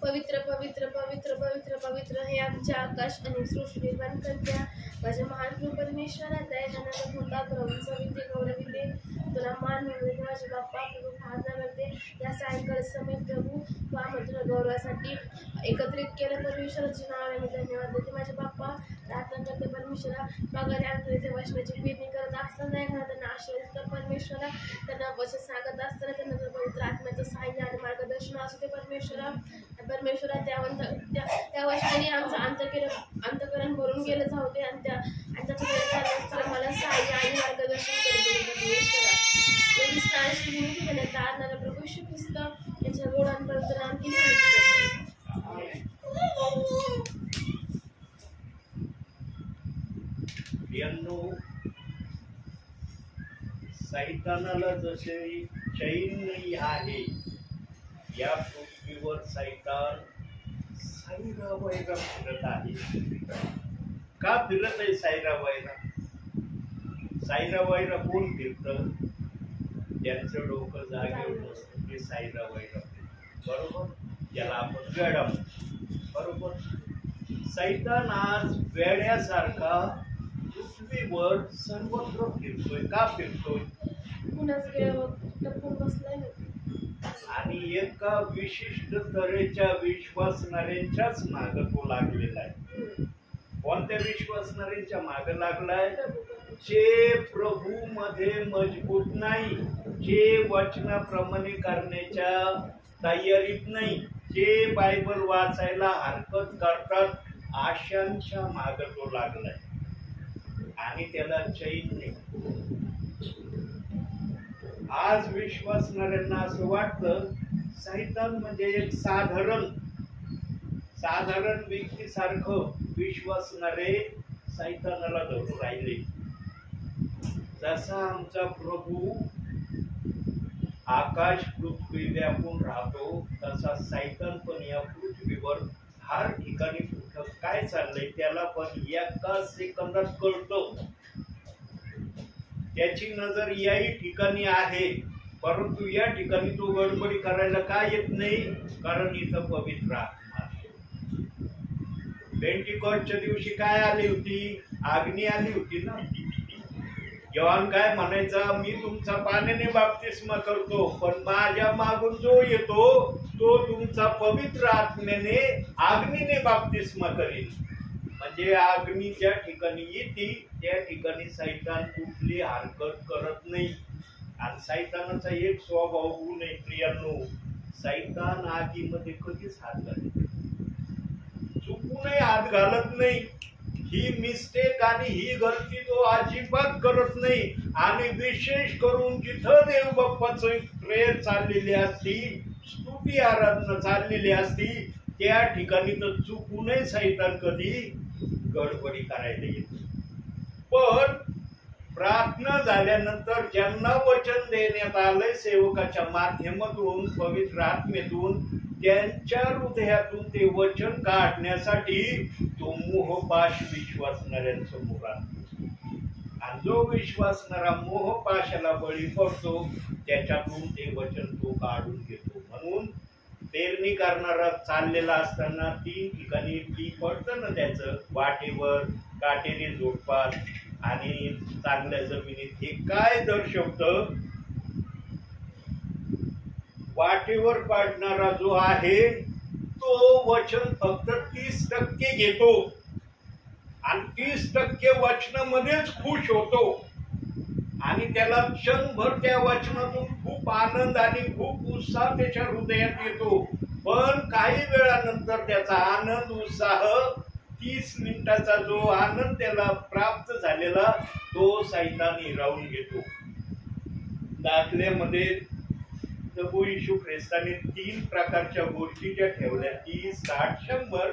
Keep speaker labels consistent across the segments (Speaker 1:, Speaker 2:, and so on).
Speaker 1: पवित्र पवित्र पवित्र पवित्र पवित्र हे आमचे आकाश आणि सृष्टी निर्माण करत्या माझ्या महान प्रभू परमेश्वरा दयाघनाचा धोंडा प्रभू सविते गौरविते तुला मान मिळते माझे बाप्पा प्रभू प्रार्थना करते या सायंकाळ समय प्रभू तू आमच्या गौरवासाठी एकत्रित केलं परमेश्वराचे नाव मी धन्यवाद देते माझे बाप्पा प्रार्थना करते परमेश्वरा माघारी अंतरीचे वचनाची पेरणी करत असताना दयाघना त्यांना आशीर्वाद कर परमेश्वरा त्यांना वचन सांगत असताना त्यांना पवित्र आत्म्याचं सहाय्य आणि मार्गदर्शन असू दे परमेश्वरा त्या वचनाने आमचं अंतकरण भरून गेलं जाऊ दे आणि त्याचं मला सहाय्य आणि मार्गदर्शन करतो परमेश्वरा आणणारा प्रभू येशू ख्रिस्त याच्या गोडांपर्यंत आणखी
Speaker 2: सैतानाला जसे चैन नाही आहे या पृथ्वीवर सैतान साईरा वैरा फिरत आहे। का फिरत आहे साईरा वैरा? साईरा वैरा कोण फिरतं? ज्यांचं डोकं जागेवर नसतं ते साईरा वैरा फिरतं, बरोबर? याला आपण वेडा म्हणतो, बरोबर? सैतान आज वेड्यासारखा पृथ्वीवर सर्वत्र फिरतोय। का फिरतोय? आणि एका विशिष्ट तऱ्हेच्या विश्वासणाऱ्यांच्याच माग तो लागलेला आहे। कोणत्या विश्वासणाऱ्यांच्या माग लागलाय? जे प्रभू मध्ये मजबूत नाही, जे वचनाप्रमाणे करण्याच्या तयारीत नाही, जे बायबल वाचायला हरकत करतात, आशांच्या माग तो लागलाय आणि त्याला चैन नाही। आज विश्वासणाऱ्यांना असं वाटतं सैतान म्हणजे एक साधारण व्यक्तीसारखं विश्वासणारे सैतानाला धरून राहिले। जसा आमचा प्रभू आकाश पृथ्वी व्यापून राहतो तसा सैतान पण या पृथ्वीवर हर ठिकाणी कुठं काय चाललंय त्याला पण एका सेकंदात कळतं। त्याची नजर याही ठिकाणी आहे, परंतु या ठिकाणी तो गडबडी करायला काय येत नाही? कारण इथं पवित्र आत्मा आहे। पेंटिकॉस्टच्या दिवशी काय आली होती? अग्नी आली होती ना। योहान काय म्हणायचा? मी तुमचा पाण्याने बाप्तिस्मा करतो, पण माझ्या मागून जो येतो तो तुमचा पवित्र आत्म्याने अग्नीने बाप्तिस्मा करेल। म्हणजे अग्नी ज्या ठिकाणी येते त्या ठिकाणी सैतान कुठली हरकत करत नाही। आणि सैतानाचा एक स्वभाव गुण आहे प्रियांनो, सैतान आगीमध्ये कधीच हात घालत नाही, चुकूनही हात घालत नाही। ही मिस्टेक आणि ही गलती तो अजिबात करत नाही। आणि विशेष करून जिथं देव बाप्पाचं प्रेयर चाललेली असती, स्तुती आराधना चाललेली असती, त्या ठिकाणी तर चुकूनही सैतान कधी गडबडी करायला येते। पण प्रार्थना झाल्यानंतर ज्यांना वचन देण्यात आलंय सेवकाच्या माध्यमातून पवित्र आत्मेतून, त्यांच्या हृदयातून ते वचन काढण्यासाठी तो मोहपाश विश्वासणाऱ्यांसमोर आणतो। आणि जो विश्वासणारा मोहपाशाला बळी पडतो त्याच्यातून ते वचन तो काढून घेतो। म्हणून पेरणी करणारा चाललेला असताना 3 ठिकाणी बी पडतं ना, त्याचं वाटेवर, काटेरी झोडपात आणि चांगल्या जमिनीत। हे काय दर्शवतं? वाटेवर पडणारा जो आहे तो वचन फक्त 30% घेतो आणि 30% वचनामध्येच खुश होतो आणि त्याला क्षणभर त्या वचनातून खूप आनंद आणि खूप उत्साह त्याच्या हृदयात येतो। पण काही वेळानंतर त्याचा आनंद उत्साह 30 मिनिटाचा जो आनंद त्याला प्राप्त झालेला तो सैतान हिरावून घेतो। दाखल्यामध्ये प्रभू येशू ख्रिस्ताने 3 प्रकारच्या गोष्टी ज्या ठेवल्या, 30, 60, 100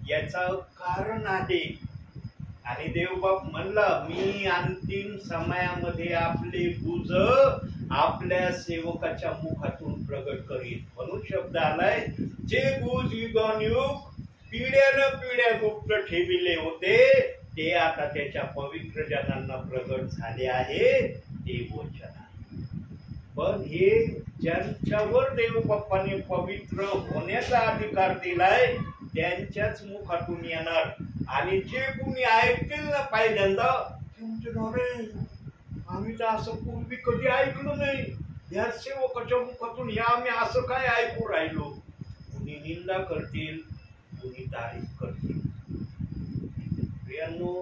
Speaker 2: याचा कारण आहे। आणि देवबाप म्हणला, मी अंतिम समयामध्ये आपले गुज आपल्या सेवकाच्या मुखातून प्रगट करीन। म्हणून शब्द आलाय, जे गुज युगानुयुग पिढ्यान पिढ्या गुप्त ठेविले होते ते आता त्याच्या पवित्र जनांना प्रगट झाले आहे, ते वचन आहे। पण हे ज्यांच्यावर देव बाप्पाने पवित्र होण्याचा अधिकार दिलाय त्यांच्याच मुखातून येणार. आणि जे कोणी ऐकतील ना पहिल्यांदा आम्ही तर असं पूर्वी कधी ऐकलं नाही, या सेवकाच्या मुखातून या आम्ही असं काय ऐकू राहिलो. कुणी निंदा करतील, कुणी तारीफ करतील. प्रियांनो,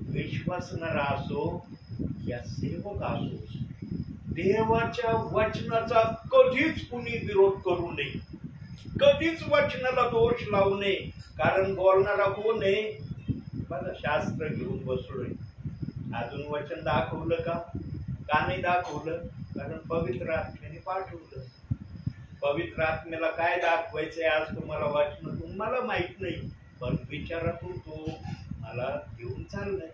Speaker 2: विश्वासणारा असो या सेवक असो, देवाच्या वचनाचा कधीच कुणी विरोध करू नये, कधीच वचनाला दोष लावू नये. कारण बोलणारा कोण आहे? बघा, शास्त्र घेऊन बसलोय. अजून वचन दाखवलं का? का नाही दाखवलं? कारण पवित्र आत्म्याने पाठवलं. पवित्र आत्म्याला काय दाखवायचंय आज तुम्हाला वचन तुम्हाला माहित नाही, पण विचारातून तो मला घेऊन चाललाय.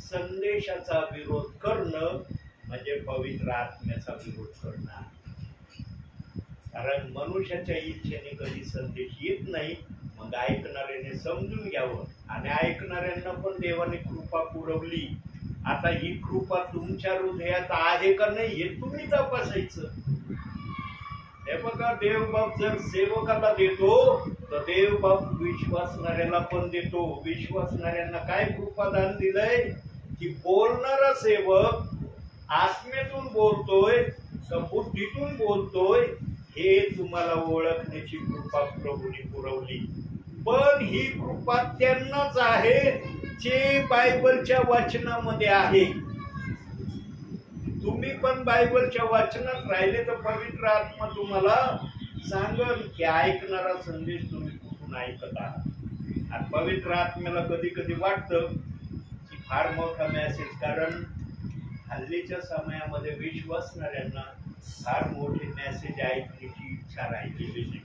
Speaker 2: संदेशाचा विरोध करणं म्हणजे पवित्र आत्म्याचा विरोध करणं. कारण मनुष्याच्या इच्छेने कधी संदेश येत नाही. मग ऐकणाऱ्याने समजून घ्यावं. आणि ऐकणाऱ्यांना पण देवाने कृपा पुरवली. आता ही कृपा तुमच्या हृदयात आहे का नाही हे तुम्ही तपासायचं. हे बघा, देवबाप जर सेवकाला देतो तर देवबाप विश्वासणाऱ्याला पण देतो. विश्वासणाऱ्यांना काय कृपादान दिलंय की बोलणारा सेवक आत्मेतून बोलतोय का बुद्धीतून बोलतोय हे तुम्हाला ओळखण्याची कृपा प्रभूने पुरवली. पण ही कृपा त्यांनाच आहे जे बायबलच्या वचनामध्ये आहे. तुम्ही पण बायबलच्या वचनात राहिले तर पवित्र आत्मा तुम्हाला सांगल की ऐकणारा संदेश तुम्ही कुठून ऐकत आहात. आणि पवित्र आत्म्याला कधी कधी वाटतं की फार मोठा मेसेज, कारण हल्लीच्या समयामध्ये विश्वासणाऱ्यांना फार मोठे मेसेज ऐकण्याची इच्छा राहिलेली नाही.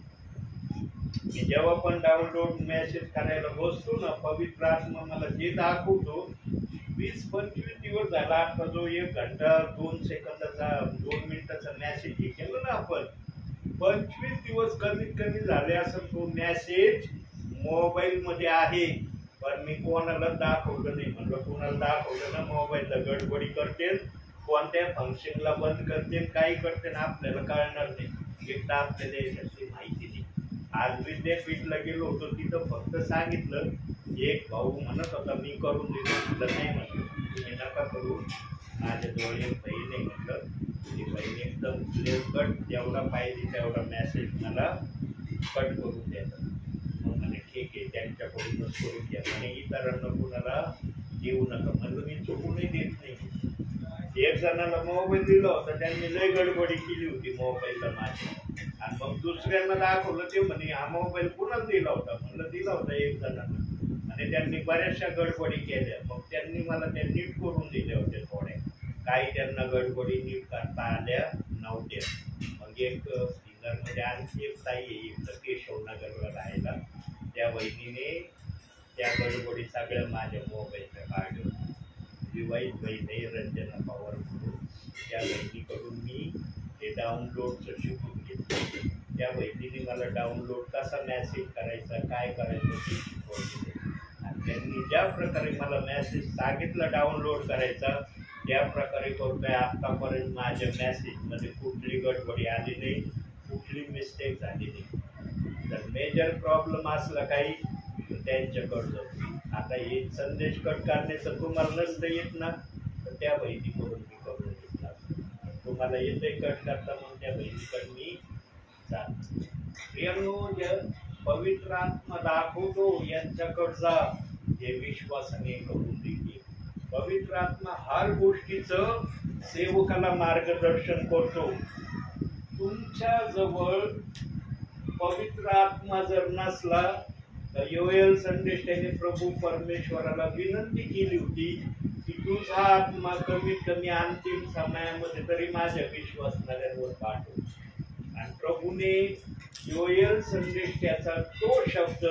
Speaker 2: मी जेव्हा पण डाउनलोड मेसेज करायला बसतो ना, पवित्र आत्मा मला जे दाखवतो, 20-25 दिवस झाला आता जो 1 घंटा 2 सेकंदाचा 2 मिनिटाचा मेसेज हे केलं ना आपण, 25 दिवस कमीत कमी झाले असं तो मेसेज मोबाईल मध्ये आहे. पण मी कोणाला दाखवलं नाही. म्हणलं कोणाला दाखवलं ना मोबाईलला गडबडी करते, कोणत्या फंक्शनला बंद करते, काही करते ना आपल्याला कळणार नाही. एकदा आपल्याला याच्यातली माहिती नाही. आज विद्यापीठला गेलो होतो, तिथं फक्त सांगितलं, एक भाऊ म्हणत होता मी करून दिलं. तुला नाही म्हटलं, तुम्ही नका करू, माझ्याजवळ एक बहीण आहे. म्हटलं ती बहीण एकदम क्लिअर कट जेवढा पाहिजे तेवढा मेसेज मला कट करून द्यायचा. मग म्हणे ठीक आहे, त्यांच्याकडूनच करून घ्या आणि इतरांना कुणाला देऊ नका. म्हणलं मी चुकूनही देत नाही. एक जणाला मोबाईल दिला होता, त्यांनी लय गडबडी केली होती मोबाईलला माझ्या. आणि मग दुसऱ्यांना दाखवलं, ते म्हणे हा मोबाईल कुणाला दिला होता? म्हणलं दिला होता एक जणांना. आणि त्यांनी बऱ्याचशा गडबडी केल्या. मग त्यांनी मला त्या नीट करून दिल्या होत्या थोड्या. काही त्यांना गडबडी नीट करता आल्या नव्हत्या. मग एक सिंगरमध्ये आणखी एक ताई आहे, इथं केशवनगरला राहायला. त्या बहिणीने त्या गडबडी सगळ्या माझ्या मोबाईलच्या काढल्या. विवाहित बहीण आहे रंजना पवार म्हणून. त्या बहिणीकडून मी ते डाउनलोडचं शिकून घेतलं. त्या बहिणीने मला डाउनलोड कसा मेसेज करायचा, काय करायचं ते शिकवलं. आणि त्यांनी ज्या प्रकारे मला मेसेज सांगितला डाउनलोड करायचा त्या प्रकारे करतोय. आतापर्यंत माझ्या मेसेजमध्ये कुठली गडबडी आली नाही, कुठली मिस्टेक झाली नाही. जर मेजर प्रॉब्लेम असला काही तर त्यांच्याकडं. आता हे संदेश कट करण्याचं तुम्हाला नसतं येत ना, तर त्या बहिणीकडून मी करून घेतला. तुम्हाला येते कट करता म्हणून त्या बहिणीकडे मी जातो. प्रियांनो, जे पवित्र आत्मा दाखवतो यांच्याकडचा हे विश्वासाने करून देते. पवित्र आत्मा हर गोष्टीचं सेवकाला मार्गदर्शन करतो. तुमच्या जवळ पवित्र आत्मा जर नसला तर योएल संदेश त्याने प्रभू परमेश्वराला विनंती केली होती की तुझा आत्मा कमीत कमी अंतिम समयामध्ये तरी माझ्या विश्वासणाऱ्यांवर पाठव. आणि प्रभूने योएल संदेश त्याचा तो शब्द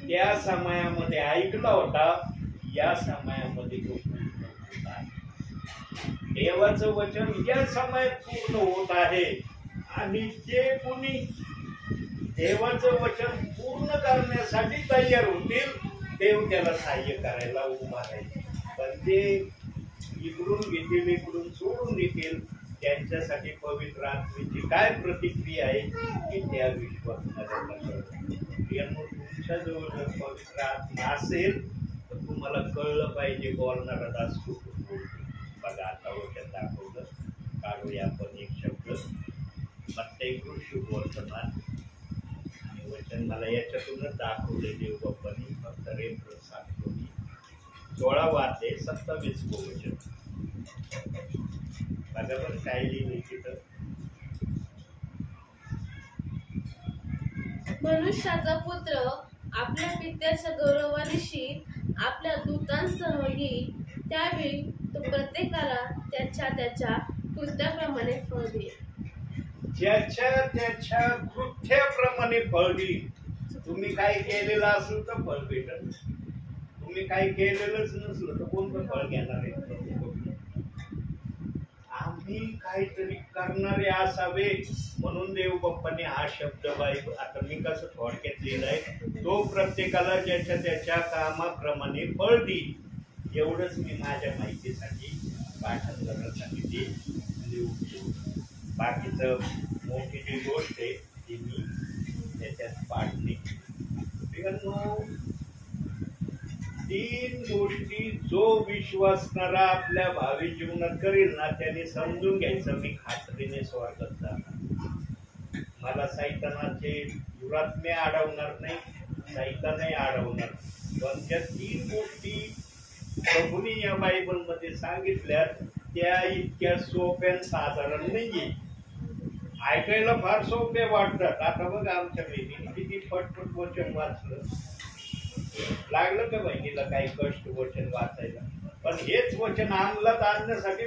Speaker 2: त्या समयामध्ये ऐकला होता. या समयामध्ये तो पूर्ण होत आहे. देवाचं वचन या समयात पूर्ण होत आहे. आणि जे कोणी देवाचं वचन पूर्ण करण्यासाठी तयार होतील देव त्याला सहाय्य करायला उभा राहील. पण जे इकडून घेतील इकडून सोडून देतील त्यांच्यासाठी पवित्र आत्म्याची काय प्रतिक्रिया आहे की त्या विश्वासाला तुमच्या जवळ जर पवित्र आत्मा असेल तर तुम्हाला कळलं पाहिजे बोलणारा दास कुठून बोलतो. बघा आता वचन दाखवलं, काढूया आपण एक शब्द मत्तई शुभवर्तमान आणि वचन मला याच्यातूनच दाखवले देव बाप्पांनी. फक्त रेफरन्स सांगतो मी 16 ते 27 वचन बघा पण काय लिहिलं तिथं.
Speaker 1: मनुष्याचा पुत्र आपल्या पित्याच्या गौरवानिशी आपल्या दूतांसह येईल, त्यावेळी तो प्रत्येकाला त्याच्या त्याच्या कृत्याप्रमाणे फळ देईल.
Speaker 2: ज्याच्या त्याच्या कृत्याप्रमाणे फळ देईल. तुम्ही काय केलेलं असेल तर फळ भेटल, तुम्ही काय केलेलंच नसलं तर कोणतं फळ घेणार आहे. आम्ही काहीतरी करणारे असावे म्हणून देव बाप्पाने हा शब्द बाईबल आता मी कसं थोडक्यात लिहिलाय, तो प्रत्येकाला ज्याच्या त्याच्या कामाप्रमाणे फळ देईल. एवढंच मी माझ्या माहितीसाठी पाठांतरासाठी ते लिहू. बाकीचं मोठी जी गोष्ट आहे ती मी त्याच्यात पाडणे. तीन गोष्टी जो विश्वासणारा आपल्या भावी जीवनात करेल ना त्याने समजून घ्यायचं मी खात्रीने स्वर्गात जाणार. मला सैतानाचे दुरात्मे अडवणार नाही, सैतानही अडवणार. पण त्या तीन गोष्टी प्रभूने या बायबलमध्ये सांगितल्या त्या इतक्या सोप्या साधारण नाहीये. ऐकायला फार सोपे वाटतात. आता बघा आमच्या बहिणीने किती फटफट वचन वाचलं. लागलं का बहिणीला काही कष्ट वचन वाचायला. पण हेच वचन अंमलात आणण्यासाठी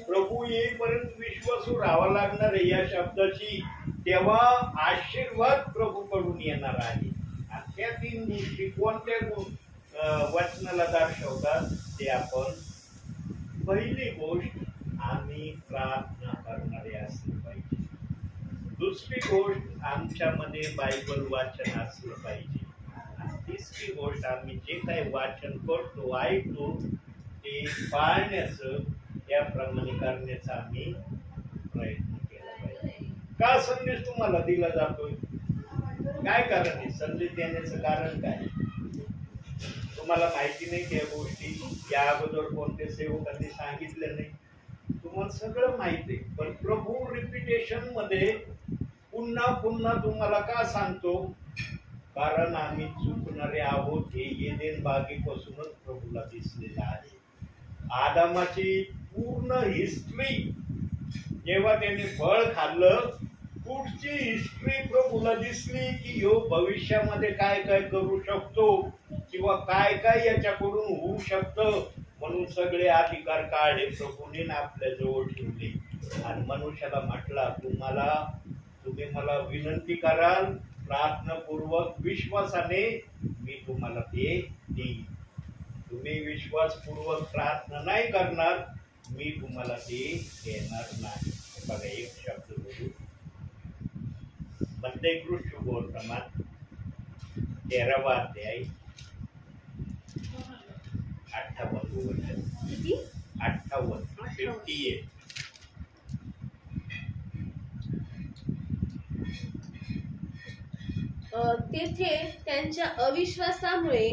Speaker 2: प्रभू येईपर्यंत विश्वासू राहावं लागणार आहे या शब्दाची. तेव्हा आशीर्वाद प्रभूकडून येणार आहे. आणि त्या तीन गोष्टी कोणत्या वचनाला दर्शवतात ते आपण. पहिली गोष्ट आम्ही प्रार्थना करणारे असले पाहिजे. दुसरी गोष्ट आमच्यामध्ये बायबल वाचन असलं पाहिजे. तिसरी गोष्ट आम्ही जे काही वाचन करतो ऐकतो ते पाळण्याचं त्याप्रमाणे करण्याचा आम्ही प्रयत्न केला पाहिजे. का संदेश तुम्हाला दिला जातोय? काय कारण आहे संदेश देण्याचं कारण काय? तुम्हाला माहिती नाही त्या गोष्टी या अगोदर कोणत्या सेवकांनी सांगितल्या नाही. तुम्हाला सगळं माहिती आहे. पण प्रभू रिपिटेशन मध्ये पुन्हा पुन्हा तुम्हाला का सांगतो? कारण आम्ही चुकणारे आहोत हे एदेन बागेपासूनच प्रभूला दिसलेलं आहे. आदामाची पूर्ण हिस्ट्री जेव्हा त्याने फळ खाल्लं पुढची हिस्ट्री प्रभूला दिसली की ह्यो भविष्यामध्ये काय काय करू शकतो किंवा काय काय याच्याकडून होऊ शकतं. म्हणून सगळे अधिकार काढले प्रभूने आपल्या जवळ ठेवले आणि मनुष्याला म्हटला तुम्ही मला विनंती कराल प्रार्थनापूर्वक विश्वासाने मी तुम्हाला ते देईन. तुम्ही विश्वासपूर्वक प्रार्थना नाही करणार मी तुम्हाला ते देणार नाही. बघा एक शब्द बोलू. मत्तई शुभवर्तमान 13वा अध्याय 58 वचन. 58
Speaker 1: तेथे त्यांच्या अविश्वासामुळे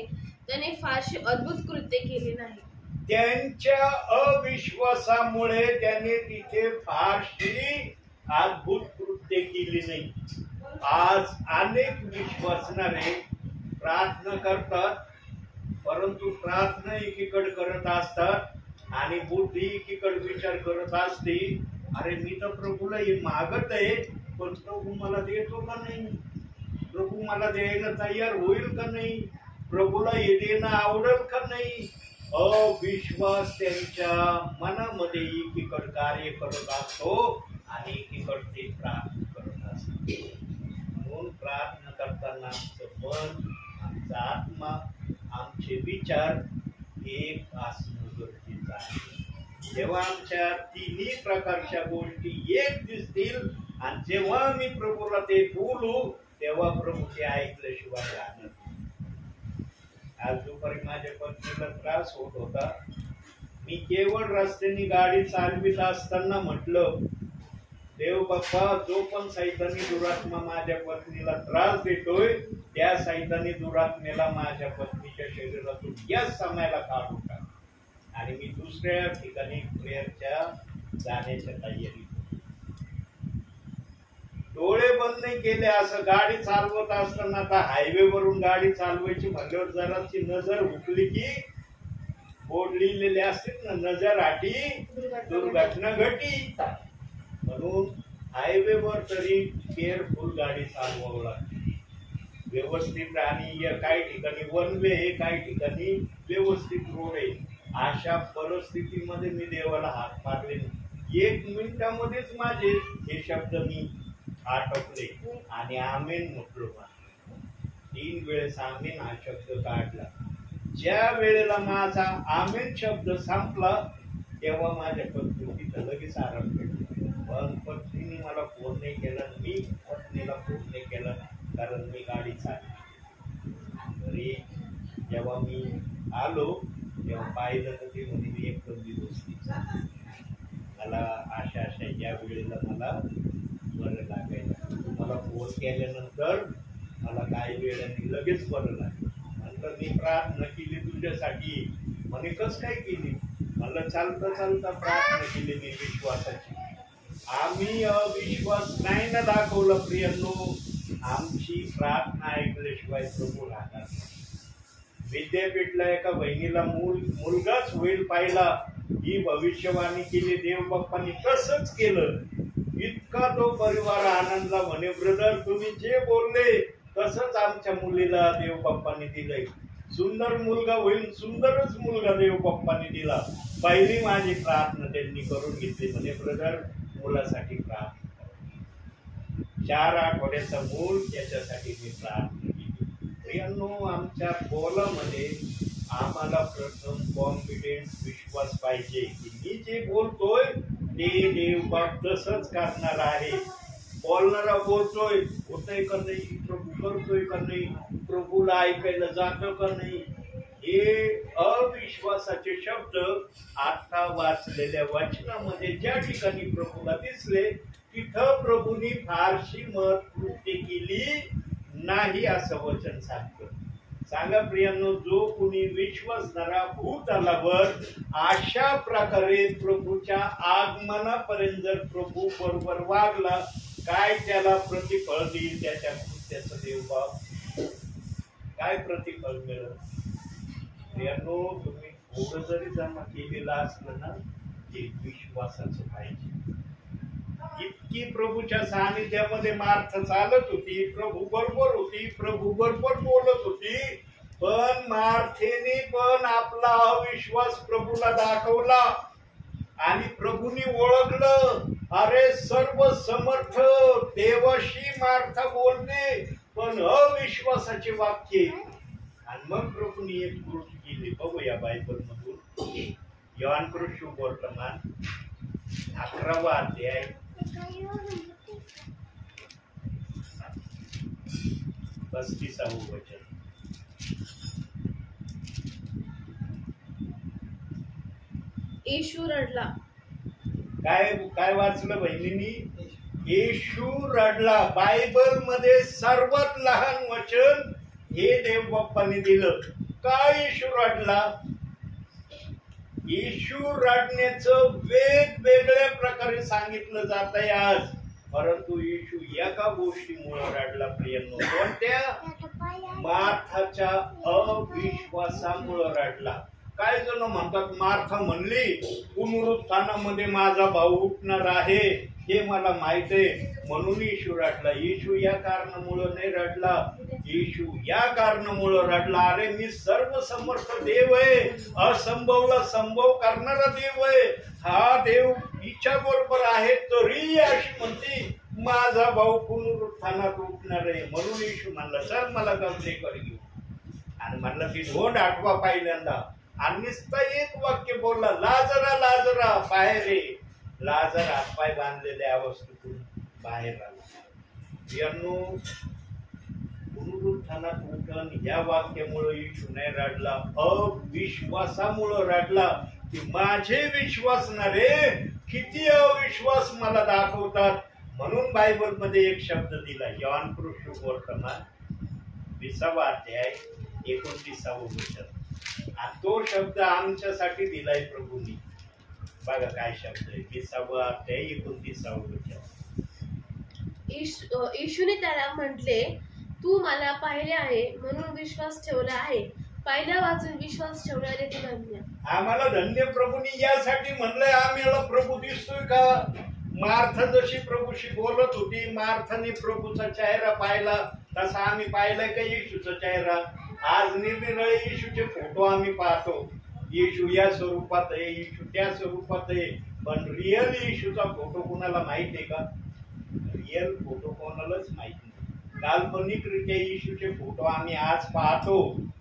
Speaker 1: त्याने फारशी अद्भुत कृत्य केले नाही.
Speaker 2: त्यांच्या अविश्वासामुळे त्याने तिथे फारशी अद्भुत कृत्य केली नाही. आज अनेक विश्वासणारे प्रार्थना करतात परंतु प्रार्थना एकीकडे करत असतात आणि बुद्धी एकीकडे विचार करत असते. अरे मी तर प्रभूला हे मागत आहे पण प्रभू मला देतो का नाही, प्रभू मला द्यायला तयार होईल का नाही, प्रभूला हे देणं आवडेल का नाही. अविश्वास त्यांच्या मनामध्ये एकीकडे कार्य करत असतो आणि एकीकडे ते प्रार्थना करत असतो. म्हणून प्रार्थना करताना आमचं मन, आमचा आत्मा, आमचे विचार एक असणं गरजेचं आहे. जेव्हा आमच्या तिन्ही प्रकारच्या गोष्टी एक दिसतील आणि जेव्हा मी प्रभूला ते बोलू तेव्हा प्रभू ते ऐकल्याशिवाय राहणार. आज दुपारी माझ्या पत्नीला त्रास होत होता. मी केवळ रस्त्याने गाडी चालवित असताना म्हटलं, देव बाप्पा, जो पण सैतानी दुरात्मा माझ्या पत्नीला त्रास देतोय, त्या सैतानी दुरात्मेला माझ्या पत्नीच्या शरीरातून या समायला काढू टाक. आणि मी दुसऱ्या ठिकाणी प्रेयरच्या जाण्याच्या तयारी. डोळे बंद नाही केले. असं गाडी चालवत असताना, आता हायवे वरून गाडी चालवायची म्हणल्यावर जराची नजर हुकली की बोर्ड लिहिलेले असतील ना, नजर आटी दुर्घटना घटी. म्हणून हायवेवर तरी केअरफुल गाडी चालवावं लागते, व्यवस्थित. आणि काही ठिकाणी वन वे आहे, काही ठिकाणी व्यवस्थित रोड आहे. अशा परिस्थितीमध्ये मी देवाला हात मारले. 1 मिनिटामध्येच माझे हे शब्द मी आटोपले आणि आमेन म्हटलो. 3 वेळेस आमेन हा शब्द काढला. ज्या वेळेला माझा आमेन शब्द संपला तेव्हा माझ्या पत्नी तिथं लगेच आराम केला. पण पत्नीने मला फोन नाही केला, मी पत्नीला फोन नाही केला, कारण मी गाडी चालली. घरी जेव्हा मी आलो तेव्हा पाहिलं तर ते म्हणे मी एकदम दिवस मला अशा ज्या वेळेला मला बरं लागायला, मला फोन केल्यानंतर मला काही वेळाने लगेच बरं लागलं. नंतर मी प्रार्थना केली तुझ्यासाठी. म्हणे कस काय केली? मला चालता चालता प्रार्थना केली मी विश्वासाची. आम्ही अविश्वास नाही ना दाखवला प्रियांनो. आमची प्रार्थना ऐकल्याशिवाय प्रभू राहणार. विद्यापीठला एका बहिणीला मुलगाच होईल पाहिला, ही भविष्यवाणी केली. देव बाप्पांनी तसंच केलं. इतका तो परिवार आनंदला. म्हणे ब्रदर, तुम्ही जे बोलले तसंच आमच्या मुलीला देव बाप्पांनी दिलंय. सुंदर मुलगा होईल, सुंदरच मुलगा देव बाप्पांनी दिला. पहिली माझी प्रार्थना त्यांनी करून घेतली. म्हणे ब्रदर, मुलासाठी प्रार्थना करा. 4 आठवड्याचा मूल, त्याच्यासाठी मी प्रार्थना केली. प्रियांनो, आमच्या बोलामध्ये आम्हाला प्रथम कॉन्फिडेन्स, विश्वास पाहिजे की मी जे बोलतोय ते देव बाप तसंच करणार आहे. बोलणारा बोलतोय, होतंय का नाही, प्रभू करतोय का नाही, प्रभूला ऐकायला जातं का नाही. हे अविश्वासाचे शब्द आता वाचलेल्या वचनामध्ये ज्या ठिकाणी प्रभूला दिसले तिथं प्रभूंनी फारशी कृत्य केली नाही असं वचन सांगतं. सांगा प्रियांनो, जो कुणी विश्वासणारा भूतलावर अशा प्रकारे प्रभूच्या आगमनापर्यंत जर प्रभू बरोबर वागला, काय त्याला प्रतिफळ देईल त्याच्या कृत्याचं देव बाप? काय प्रतिफळ मिळेल? प्रियांनो, तुम्ही थोडं जरी जमा केलेलं असलं ना, ते विश्वासाचं पाहिजे. इतकी प्रभूच्या सानिध्यामध्ये मार्थ चालत होती, प्रभू बरोबर होती, प्रभू बरोबर बोलत होती, पण मार्थेने पण आपला अविश्वास प्रभूला दाखवला आणि प्रभूंनी ओळखलं, अरे सर्व समर्थ देवाशी मार्था बोलते पण अविश्वासाचे वाक्य. आणि मग प्रभूंनी एक गोष्ट केली. बघूया बायबल मधून, योहान वर्तमान 11वा अध्याय 35वं वचन.
Speaker 1: येशू रडला.
Speaker 2: काय वाचलं बहिणींनी? येशू रडला. बायबल मध्ये सर्वात लहान वचन हे देव बाप्पांनी दिलं. काय येशू रडला? येशू रडण्याचं वेगवेगळ्या प्रकारे सांगितलं जात आहे आज, परंतु येशू एका गोष्टीमुळे रडला प्रियांनो. कोणत्या? मार्थाच्या अविश्वासामुळे रडला. काय जण म्हणतात, मार्था म्हणली पुनरुत्थानामध्ये माझा भाऊ उठणार आहे, हे मला माहित आहे, म्हणून येशू रडला. येशू या कारणामुळे नाही रडला. येशू या कारणामुळे रडला, अरे मी सर्व समर्थ देव आहे, असंभवला संभव करणारा देव आहे. हा देव हिच्या बरोबर आहे, तरी अशी म्हणते माझा भाऊ पुनरुत्थानात उठणार आहे. म्हणून येशू म्हणला, चल मला गमले कर घेऊ. आणि म्हणलं ती ढोंड आठवा पहिल्यांदा. आणि नुसतं एक वाक्य बोलला, लाजरा लाजरा बाहेर ये. लाजर हातपाय बांधलेल्या अवस्थेतून बाहेर आला. पुनरुत्थानात उठण या वाक्यामुळे येशू नाही रडला, अविश्वासामुळे रडला. की माझे विश्वासणारे किती अविश्वास मला दाखवतात. म्हणून बायबल मध्ये एक शब्द दिला, योहान वर्तमान 20वा अध्याय 29वा वचन. आणि तो शब्द आमच्यासाठी दिलाय प्रभूंनी. बघा काय शब्द आहे, 20वा अध्याय 29वा वचन.
Speaker 1: येशूने त्याला म्हटले, तू मला पाहिले आहे म्हणून विश्वास ठेवला आहे. पाहिल्या वाचून विश्वास ठेवणारे ते धन्य.
Speaker 2: आम्हाला धन्य प्रभूंनी यासाठी म्हणलंय. आम्हाला प्रभू दिसतोय का? मार्था जशी प्रभूशी बोलत होती, मार्थाने प्रभूचा चेहरा पाहिला, तसा आम्ही पाहिलाय का येशूचा चेहरा? आज निरनिराळे येशूचे फोटो आम्ही पाहतो. येशू या स्वरूपात आहे, येशू त्या स्वरूपात आहे, पण रिअल येशूचा फोटो कोणाला माहित आहे का? रिअल फोटो कोणालाच माहित नाही. काल्पनिकरित्या येशूचे फोटो आम्ही आज पाहतो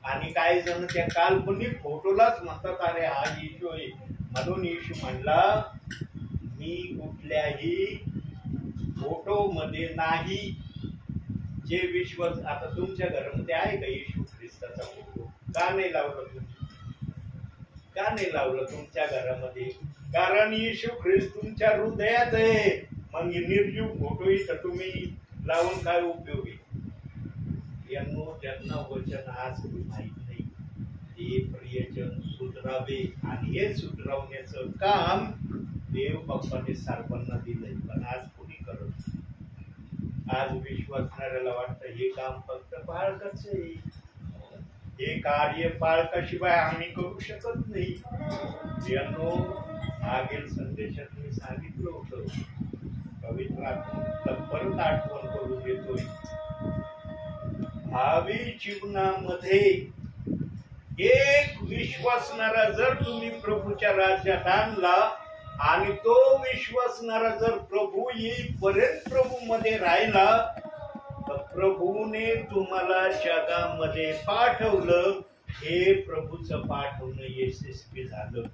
Speaker 2: आणि काही जण त्या काल्पनिक फोटोलाच म्हणतात अरे हा येशू आहे. म्हणून येशू म्हणला, मी कुठल्याही फोटो मध्ये नाही. जे विश्वास, आता तुमच्या घरामध्ये आहे का येशू ख्रिस्ताचा फोटो? का नाही लावलं तुम्ही? का नाही लावलं तुमच्या घरामध्ये? कारण येशू ख्रिस्त तुमच्या हृदयात आहे. मग निर्जीव फोटो इथं तुम्ही लावून काय उपयोग आहे? ज्यांना वचन आज माहित नाही ते प्रियजन सुधरावे, आणि हे सुधरवण्याचं काम देव बाप्पाने सर्वांना दिलंय, पण आज कोणी करत. आज विश्वासणाऱ्याला वाटतं हे काम फक्त पाळकाच आहे, हे कार्य पाळकाशिवाय आम्ही करू शकत नाही. मागील संदेशात मी सांगितलं होतं, पवित्र आत्मा परत आठवण करून देतोय. भावी जीवनामध्ये एक विश्वासणारा जर तुम्ही प्रभूच्या राज्यात आणला आणि तो विश्वासणारा जर प्रभू येईपर्यंत प्रभू मध्ये राहिला, तर प्रभूने तुम्हाला जगामध्ये पाठवलं. हे प्रभूचं पाठवणं यशस्वी झालं.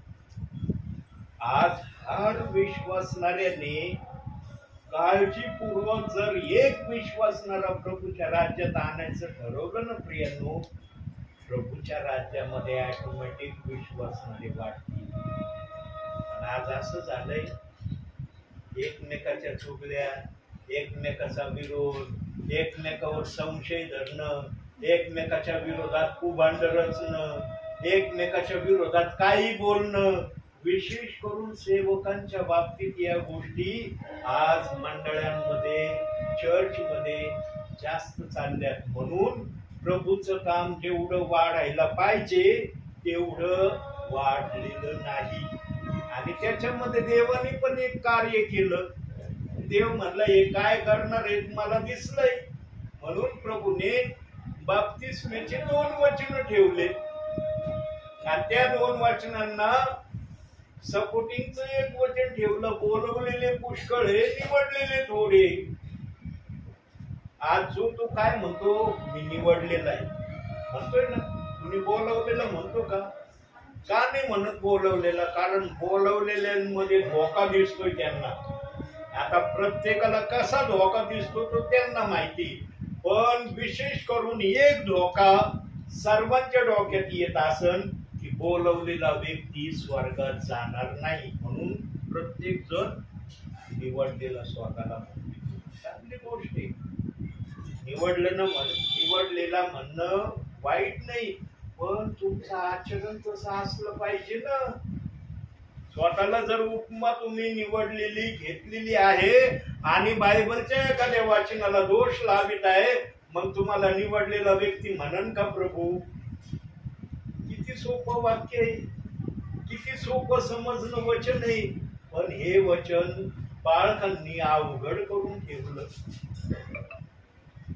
Speaker 2: आज हर विश्वासणाऱ्याने काळजीपूर्वक जर एक विश्वासणारा प्रभूच्या राज्यात आणायचं ठरवलं ना प्रियांनो, प्रभूच्या राज्यामध्ये ऑटोमॅटिक विश्वासणारे वाढतील. पण आज असं झालंय, एकमेकाच्या चुगल्या, एकमेकाचा विरोध, एकमेकावर संशय धरणं, एकमेकाच्या विरोधात कुभांड रचणं, एकमेकाच्या विरोधात काही बोलणं, विशेष करून सेवकांच्या बाबतीत या गोष्टी आज मंडळांमध्ये, चर्चमध्ये जास्त चालल्यात. म्हणून प्रभूचं काम जेवढं वाढायला पाहिजे तेवढं वाढलेलं नाही. आणि त्याच्यामध्ये देवाने पण एक कार्य केलं. देव म्हणला, हे काय करणार आहे मला दिसलंय. म्हणून प्रभूने बाप्तिस्मेचे 2 वचन ठेवले आणि त्या 2 वचनांना सपोर्टिंगचं एक वचन ठेवलं, बोलवलेले पुष्कळ हे, निवडलेले थोडे. आज जो तो काय म्हणतो, मी निवडलेला आहे म्हणतोय ना, तुम्ही बोलवलेलं म्हणतो का? का नाही म्हणत बोलवलेला? कारण बोलवलेल्यांमध्ये धोका दिसतोय त्यांना. आता प्रत्येकाला कसा धोका दिसतो तो त्यांना माहिती, पण विशेष करून एक धोका सर्वांच्या डोक्यात येत असन की बोलवलेला व्यक्ती स्वर्गात जाणार नाही. म्हणून प्रत्येक जण निवडलेला स्वतःला म्हणतो. चांगली गोष्ट आहे. निवडलेला म्हणणं वाईट नाही, पण तुमचं आचरण तसं असलं पाहिजे ना. स्वतःला जर उपमा तुम्ही निवडलेली घेतलेली आहे आणि बायबलच्या एखाद्या वाचनाला दोष लावित आहे, मग तुम्हाला निवडलेला व्यक्ती म्हणन का प्रभू? किती सोपं वाक्य आहे, किती सोपं समजणं वचन आहे. पण हे वचन बाळकांनी अवघड करून ठेवलं.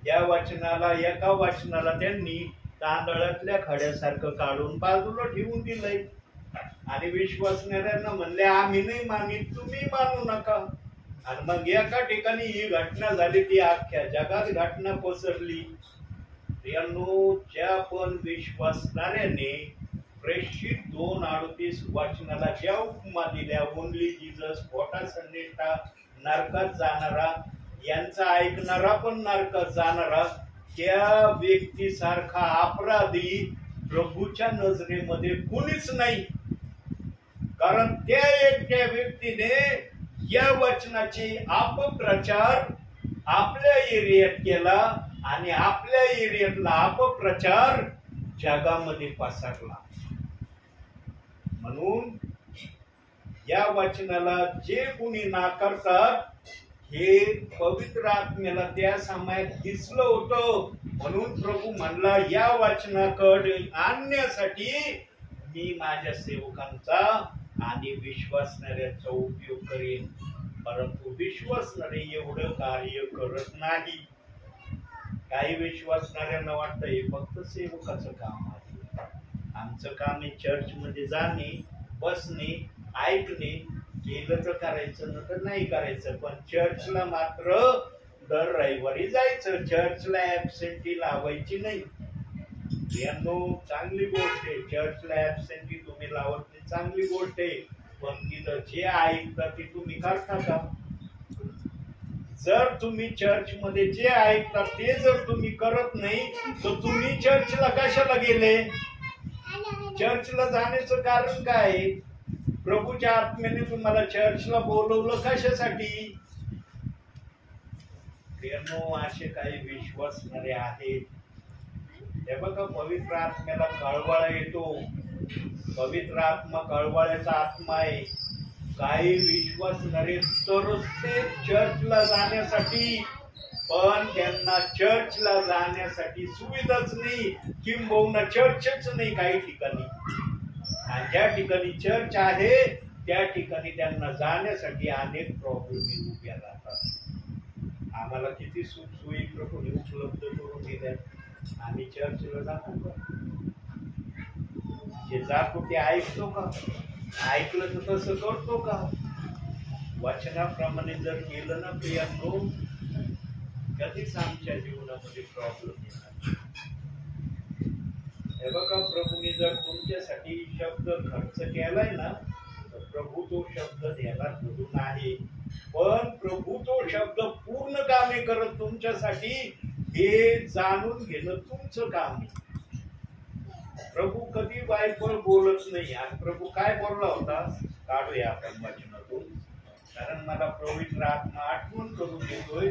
Speaker 2: या वचनाला, एका वचनाला त्यांनी तांदळातल्या खड्यासारखं काढून बाजूला ठेवून दिलंय आणि विश्वासणाऱ्यांना म्हणले, आम्ही नाही मानित, तुम्ही मानू नका. आणि मग एका ठिकाणी ही घटना झाली, ती अख्ख्या जगात घटना पसरली. ज्या पण विश्वासणाऱ्याने प्रेषित 2:38 वचनाला ज्या उपमा दिल्या, ओनली जीसस, खोटा संदेष्टा, नरकात जाणारा, यांचा ऐकणारा पण नरकात जाणारा, त्या व्यक्तीसारखा अपराधी प्रभूच्या नजरेमध्ये कुणीच नाही. कारण त्या एकट्या व्यक्तीने या वचनाची अपप्रचार आपल्या एरियात केला आणि आपल्या एरियातला अपप्रचार जगामध्ये पसरला. म्हणून या वचनाला जे कुणी नाकारतात हे पवित्र आत्म्याला त्या समयात दिसलं होतं. म्हणून प्रभू म्हणला या वचनाकडे आणण्यासाठी मी माझ्या सेवकांचा आणि विश्वासणाऱ्यांचा उपयोग करेन. परंतु विश्वासणारे एवढं कार्य करत नाही. काही विश्वासणाऱ्यांना वाटतं हे फक्त सेवकाचं काम आहे. आमचं काम आहे चर्च मध्ये जाणे, बसणे, ऐकणे, केलं तर करायचं न तर नाही करायचं. पण चर्चला मात्र दर रविवारी जायचं. चर्चला ऍबसेंटी लावायची नाही. यांनो चांगली गोष्ट आहे. चर्चला ऍबसेंटी तुम्ही लावत नाही, चांगली गोष्ट आहे. पण तिथं जे ऐकता ते तुम्ही करता का? जर तुम्ही चर्च मध्ये जे ऐकता ते जर तुम्ही करत नाही तर तुम्ही चर्चला कशाला गेले? चर्चला जाण्याचं कारण काय आहे? प्रभूच्या आत्म्याने तुम्हाला चर्चला बोलवलं कशासाठी? असे काही विश्वासणारे आहेत. हे बघा, पवित्र आत्म्याला कळवळा येतो. पवित्र आत्मा कळवळ्याचा आत्मा आहे. काही विश्वासणारे तरच ते चर्चला जाण्यासाठी, पण त्यांना चर्चला जाण्यासाठी सुविधाच नाही, किंबहुना चर्चच नाही काही ठिकाणी. आणि ज्या ठिकाणी चर्च आहे त्या ठिकाणी त्यांना जाण्यासाठी अनेक प्रॉब्लेम उभ्या राहतात. आम्हाला किती सुखसोयी प्रभूने उपलब्ध करून दिल्या. आम्ही चर्चला जातो का? जे जातो ते ऐकतो का? ऐकलं तर तसं करतो का? वचनाप्रमाणे जर केलं ना प्रियांनो, कधीच आमच्या जीवनामध्ये प्रॉब्लेम येणार. हे बघा, प्रभूने जर तुमच्यासाठी शब्द खर्च केलाय ना तर प्रभू तो शब्द द्यायला धरून आहे. पण प्रभू तो शब्द पूर्ण कामे करत तुमच्यासाठी हे जाणून घेणं तुमचं काम आहे. प्रभू कधी वाईटवर बोलत नाही. आणि प्रभू काय बोलला होता काढूया आपण वचनातून, कारण मला पवित्र आत्मा आठवण करून देतोय.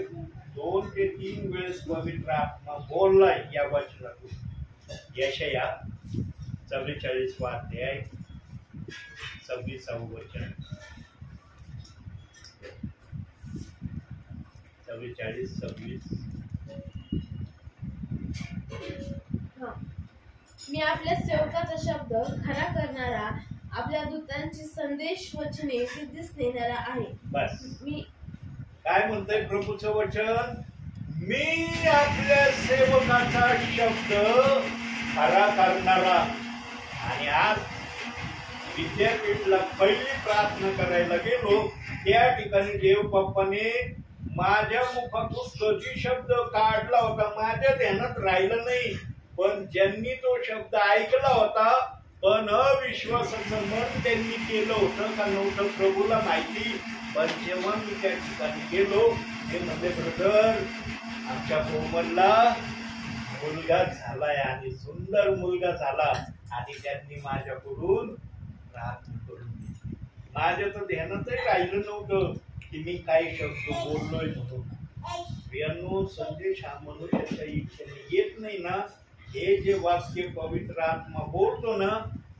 Speaker 2: 2 ते 3 वेळेस पवित्र आत्मा बोललाय या वचनातून. यशया 44 अध्याय 26 वचन, 44-26.
Speaker 1: मी आपल्या सेवकाचा शब्द खरा करणारा, आपल्या दूतांची संदेश वचने सिद्धीस नेणारा आहे.
Speaker 2: बस
Speaker 1: मी
Speaker 2: काय म्हणतोय प्रभूचं वचन? मी आपल्या सेवकाचा शब्द खरा करणारा. आणि आज विद्यापीठला पहिली प्रार्थना करायला गेलो त्या ठिकाणी देव बाप्पाने माझ्या मुखातून कधी शब्द काढला होता माझ्या ध्यानात राहिलं नाही. पण ज्यांनी तो शब्द ऐकला होता पण अविश्वासाचं मन त्यांनी केलं होतं का नव्हतं प्रभूला माहिती. पण जेव्हा मी त्या ठिकाणी गेलो ते म्हणले, ब्रदर आमच्या कोमलला मुलगा झालाय आणि सुंदर मुलगा झाला. आणि त्यांनी माझ्याकडून प्रार्थना करून दिली. माझ्या तर ध्यानातही राहिलं नव्हतं की मी काही शब्द बोललोय म्हणून. प्रियांनो, संदेश हा मनुष्याच्या इच्छेने येत नाही ना. हे जे वाक्य पवित्र आत्मा बोलतो ना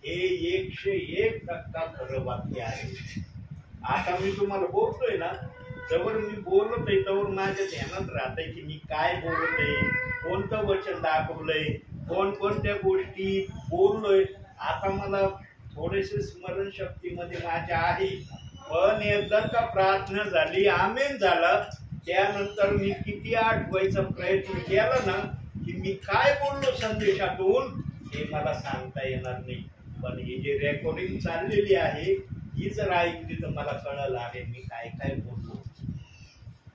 Speaker 2: हे 101% खरं वाक्य आहे. आता मी तुम्हाला बोलतोय ना, जवळ मी बोलत आहे तवर माझ्या ध्यानात राहतंय की मी काय बोलत आहे, कोणतं वचन दाखवलंय, कोणकोणत्या गोष्टी बोललोय. आता मला थोडेसे स्मरणशक्तीमध्ये माझ्या आहे. पण एकदा का प्रार्थना झाली, आमेन झाला, त्यानंतर मी किती आठवायचा प्रयत्न केला ना की मी काय बोललो संदेशातून हे मला सांगता येणार नाही. पण ही जी रेकॉर्डिंग चाललेली आहे ही जर ऐकली तर मला कळलं आहे मी काय काय बोललो.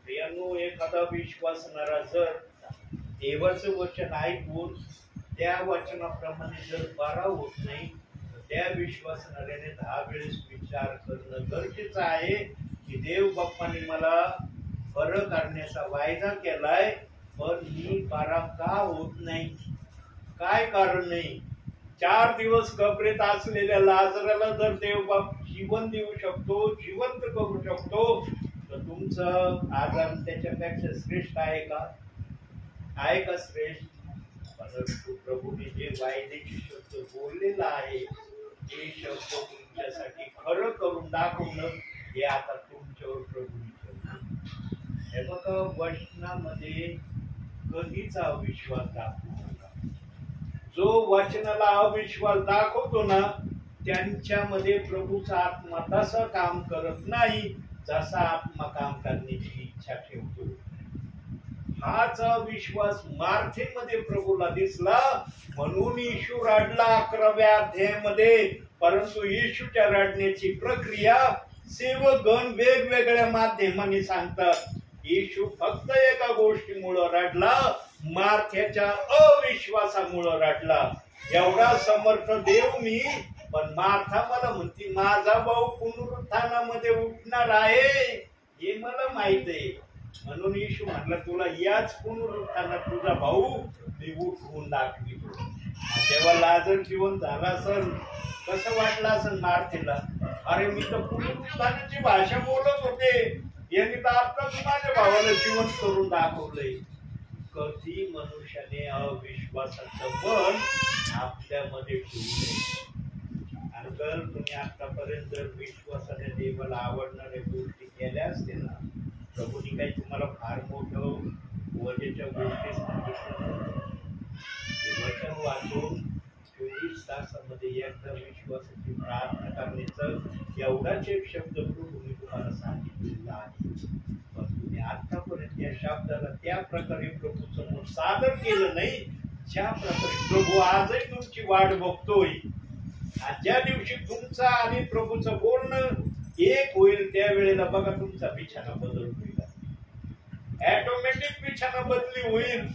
Speaker 2: प्रियांनो, एखादा विश्वासणारा जर देवाचं वचन ऐकून त्या वचनाप्रमाणे जर बरा होत नाही तर त्या विश्वासणाऱ्याने 10 वेळेस विचार करणं गरजेचं आहे की देव बाप्पाने मला बरं करण्याचा वायदा केलाय पण मी बरा का होत नाही, काय कारण नाही. 4 दिवस कबरेत असलेल्या लाजराला जर देव बाप जीवन देऊ शकतो, जिवंत करू शकतो, तर तुमचं आजार त्याच्यापेक्षा श्रेष्ठ आहे का? आहे का श्रेष्ठ? परंतु प्रभूने जे वायदेचे शब्द बोललेला आहे ते शब्द तुमच्यासाठी खरं करून दाखवणं हे आता तुमच्यावर प्रभूने ठेवलं. हे बघा, वचनामध्ये कधीच अविश्वास दाखवू नका. जो वचनाला अविश्वास दाखवतो ना, त्यांच्यामध्ये प्रभूचा आत्मा तसं काम करत नाही जसा आत्मा काम करण्याची इच्छा ठेवतो. हाच विश्वास मार्थेमध्ये प्रभूला दिसला, म्हणून येशू रडला 11व्या अध्यायामध्ये. परंतु येशूच्या रडण्याची प्रक्रिया सेवकगण वेगवेगळ्या माध्यमांनी सांगतात. येशू फक्त एका गोष्टीमुळे रडला, मार्थ्याच्या अविश्वासामुळे रडला. एवढा समर्थ देव मी, पण मार्था मला म्हणती माझा भाऊ पुनरुत्थानामध्ये उठणार आहे हे मला माहित आहे. म्हणून येशू म्हणला तुला याच पुनरुत्थानात तुझा भाऊ मी उठवून दाखवितो. तेव्हा लाजर जिवंत झाला असेल, कसं वाटलं असेल मार्थेला? अरे मी तर पुनरुत्थानाची भाषा बोलत होते, यांनी तर आताच माझ्या भावाला जिवंत करून दाखवलंय. कधी मनुष्याने अविश्वासाचं मन आपल्यामध्ये ठेवू नये. आणि जर तुम्ही आतापर्यंत जर विश्वासाने देवाला आवडणाऱ्या गोष्टी केल्या असतील ना, प्रभूने काही तुम्हाला फार मोठं वजेच्या गोष्टी सांगितलं. वचन वाचून 24 तासामध्ये एकदा विश्वासाची प्रार्थना करण्याचं एवढाच एक शब्द प्रभूने तुम्हाला सांगितलेला आहे. पण तुम्ही आतापर्यंत या शब्दाला त्या प्रकारे प्रभू समोर सादर केलं नाही ज्या प्रकारे प्रभू आजही तुमची वाट बघतोय. आणि ज्या दिवशी तुमचं आणि प्रभूचं बोलणं एक होईल त्यावेळेला बघा तुमचा बिछाना बदल होईल. ऑटोमॅटिक बिछाना बदली होईल.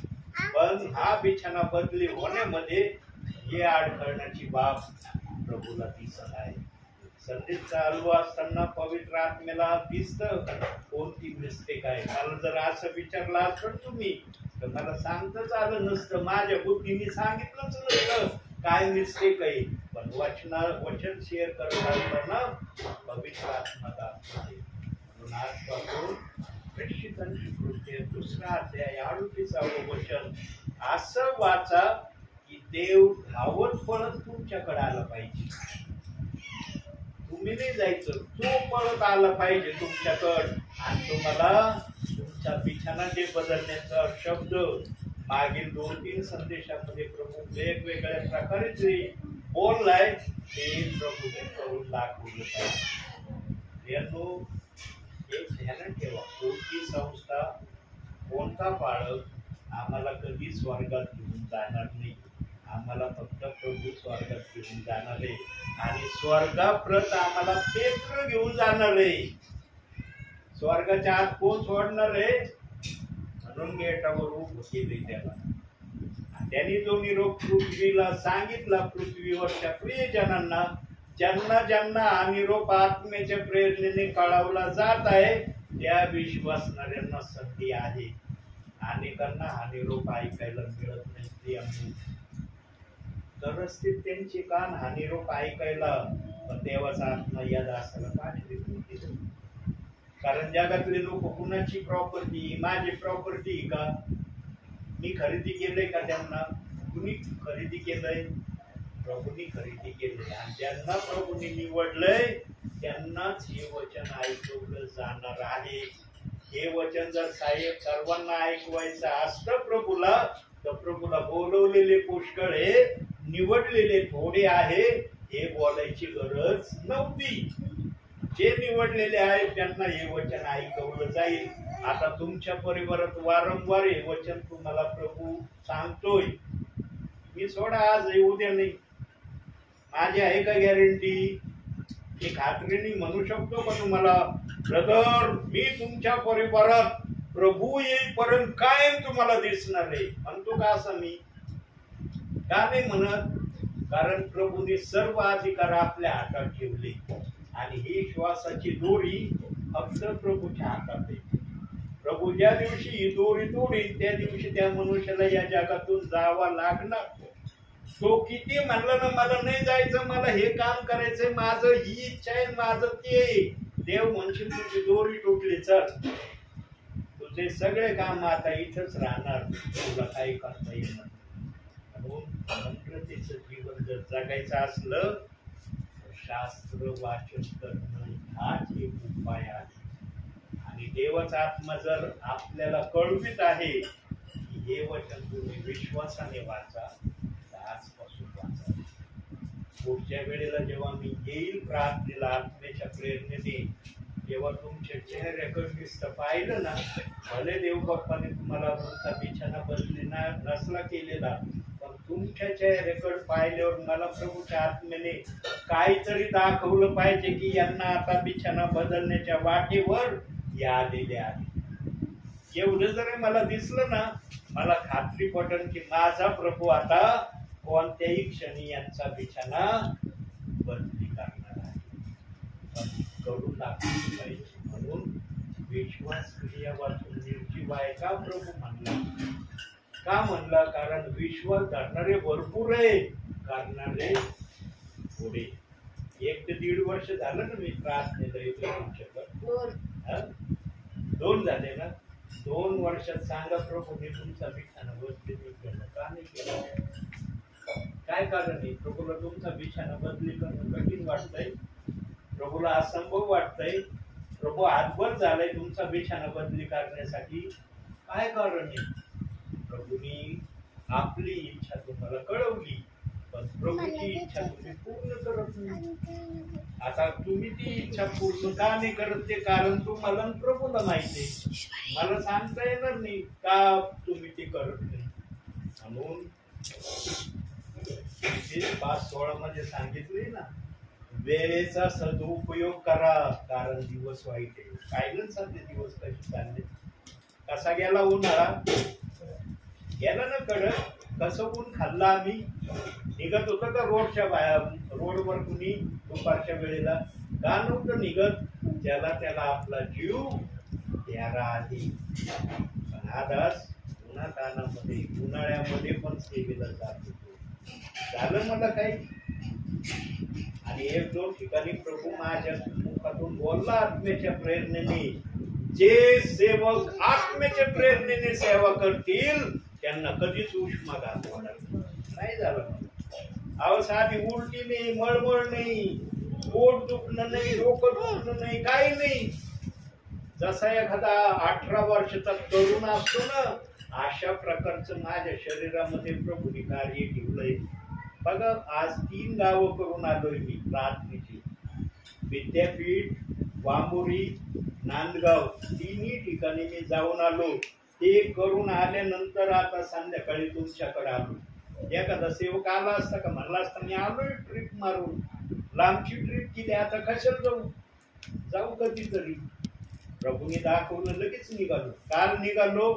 Speaker 2: पण हा बिछाना बदली होण्यामध्ये हे अडखळण्याची बाब प्रभूला दिसत आहे. संदेश चालू असताना पवित्र आत्म्याला दिसतं कोणती मिस्टेक आहे. मला जर असं विचारलं असतं तुम्ही तर मला सांगताच आलं नसतं, माझ्या बुद्धीने सांगितलंच नसतं काय मिस्टेक आहे. पण वचन शेअर करत असताना पवित्र आत्मा दाखवते. म्हणून आजपासून प्रेषितांची कृत्य 2 अध्याय 38 वचन असं वाचा की देव धावत पळत तुमच्याकडे आला पाहिजे. तुम्ही नाही जायचं, तो पळत आला पाहिजे तुमच्याकडे आणि तुम्हाला तुमचा बिछाना जे बदलण्याचा शब्द मागील 2-3 संदेशामध्ये प्रभू वेगवेगळ्या प्रकारे जे बोललाय ते प्रभूने करून दाखवलं पाहिजे. यानो एक ध्यान ठेवा, कोणती संस्था कोणता पाळक आम्हाला कधी स्वर्गात घेऊन जाणार नाही. आम्हाला फक्त प्रभू स्वर्गात घेऊन जाणार आहे आणि स्वर्गाप्रत आम्हाला पेत्र घेऊन जाणार आहे. स्वर्गाच्या आत कोण सोडणार आहे? म्हणून गेटावर उभं केले त्याला. त्यांनी जो निरोप पृथ्वीला सांगितला, पृथ्वीवरच्या प्रियजनांना ज्यांना ज्यांना हा निरोप आत्म्याच्या प्रेरणेने कळवला जात आहे त्या विश्वासणाऱ्यांना संधी आहे. अनेकांना हा निरोप ऐकायला मिळत नाही. तरच ते त्यांचे कान हा निरोप ऐकायला पण देवाचा आत्मा या दासाला पाठवित नाही. कारण जगातले लोक कुणाची प्रॉपर्टी, माझी प्रॉपर्टी का? मी खरेदी केलंय का त्यांना? कुणी खरेदी केलंय? प्रभूंनी खरेदी केलंय. आणि ज्यांना प्रभूंनी निवडलंय त्यांनाच हे वचन ऐकवलं जाणार आहे. हे वचन जर साहेब सर्वांना ऐकवायचं असतं प्रभूला तर प्रभूला बोलवलेले पुष्कळ आहे, निवडलेले थोडे आहे हे बोलायची गरज नव्हती. जे निवडलेले आहेत त्यांना हे वचन ऐकवलं जाईल. आता तुमच्या परिवारात वारंवार हे वचन तुम्हाला प्रभू सांगतोय. मी सोडा आज उद्या नाही, माझी आहे का गॅरंटी? मी खात्रीने म्हणू शकतो का तुम्हाला, ब्रदर मी तुमच्या परिवारात प्रभू येईपर्यंत कायम तुम्हाला दिसणार आहे. म्हणतो का असं मी? का नाही म्हणत? कारण प्रभूने सर्व अधिकार आपल्या हातात ठेवले आणि ही श्वासाची दोरी फक्त प्रभूच्या हातात आहे. प्रभू ज्या दिवशी ही दोरी तोडील त्या दिवशी त्या मनुष्याला या जगातून जावा लागणार. तो किती म्हणला ना मला नाही जायचं, मला हे काम करायचंय, माझं ही इच्छा आहे, माझं ते आहे. देव म्हणशील तुझी दोरी तुटली, चल तुझे सगळे काम आता इथंच राहणार, तुला काही करता येणार. म्हणून नम्रतेचं जीवन जर जगायचं असलं तर शास्त्र वाचन करणं हाच एक उपाय आहे. आणि देवाचा आत्मा जर आपल्याला कळवित आहे की हे वचन तुम्ही विश्वासाने वाचा, तर आजपासून वाचा. पुढच्या वेळेला जेव्हा मी येईल प्रार्थनेला आत्म्याच्या प्रेरणेने, जेव्हा तुमच्या चेहऱ्याकडे नुसतं पाहिलं ना, भले देव बाप्पाने तुम्हाला तुमचा बिछाना बदलणार नसला केलेला, पण तुमच्या चेहऱ्याकडे पाहिल्यावर मला प्रभूच्या आत्म्याने काहीतरी दाखवलं पाहिजे की यांना आता बिछाना बदलण्याच्या वाटेवर या आलेले आहे. एवढं जरी मला दिसलं ना, मला खात्री पटेल की माझा प्रभू आता कोणत्याही क्षणी यांचा बिछाना बदली करणार आहे. करून दाखवली पाहिजे. म्हणून विश्वास क्रिया वाचून निर्जीव आहे का प्रभू म्हणला? का म्हणला? कारण विश्वास धरणारे भरपूर आहे, करणारे थोडे. 1 ते 1.5 वर्ष झालं ना मी प्रार्थनेला येतो तुमच्याकडे. 2 झाले ना. 2 वर्षात सांगा प्रभू मी तुमचा बिछाना बदली केलं का नाही केलं? काय कारण आहे? प्रभूला तुमचा बिछाना बदली करणं कठीण वाटतंय, प्रभूला असंभव वाटतंय, प्रभू हातभर झालाय तुमचा बिछाना बदली करण्यासाठी. काय कारण आहे? प्रभूनी आपली इच्छा तुम्हाला कळवली, पण प्रभूची इच्छा तुम्ही पूर्ण करत नाही. आता तुम्ही ती इच्छा पूर्ण का नाही करत ते कारण तुम्हाला प्रभूला माहिती आहे. मला सांगता येणार नाही का तुम्ही ते करत नाही. म्हणून 5:16 मध्ये सांगितले ना, वेळेचा सदुपयोग करा कारण दिवस वाईट आहे. काय ना सध्या दिवस कसे चालले, कसा गेला उन्हाळा, गेला ना कडक. कसं ऊन खाल्ला आम्ही. निघत होतं का रोडच्या बाहेर, रोडवर कुणी दुपारच्या वेळेला? का नव्हतं निघत? त्याला आपला जीव प्यारा आहे. पण आजच उन्हातानामध्ये उन्हाळ्यामध्ये पण सेवेला जात होतो. झालं मला काही. आणि 1-2 ठिकाणी प्रभू माझ्या मुखातून बोलला आत्म्याच्या प्रेरणेने, जे सेवक आत्म्याच्या प्रेरणेने सेवा करतील त्यांना कधीच उष्माघात होणार नाही. झालं अहो, साधी उलटी नाही, मळमळ नाही, पोट दुखणं नाही, डोकं दुखणं नाही, काही नाही. जसा एखादा 18 वर्षाचा तरुण असतो ना, अशा प्रकारचं माझ्या शरीरामध्ये प्रभूने कार्य ठेवलंय. बघा, आज 3 गावं करून आलोय मी प्रार्थनेची. विद्यापीठ, वांबोरी, नांदगाव, 3ही ठिकाणी मी जाऊन आलो. ते करून आल्यानंतर आता संध्याकाळी तुमच्याकडे आलो. एखादा सेवक आला असता का म्हणला असता मी आलोय ट्रिप मारून, लांबची ट्रिप केली, आता कशाला जाऊ कधीतरी. प्रभूने दाखवलं, लगेच निघालो. काल निघालो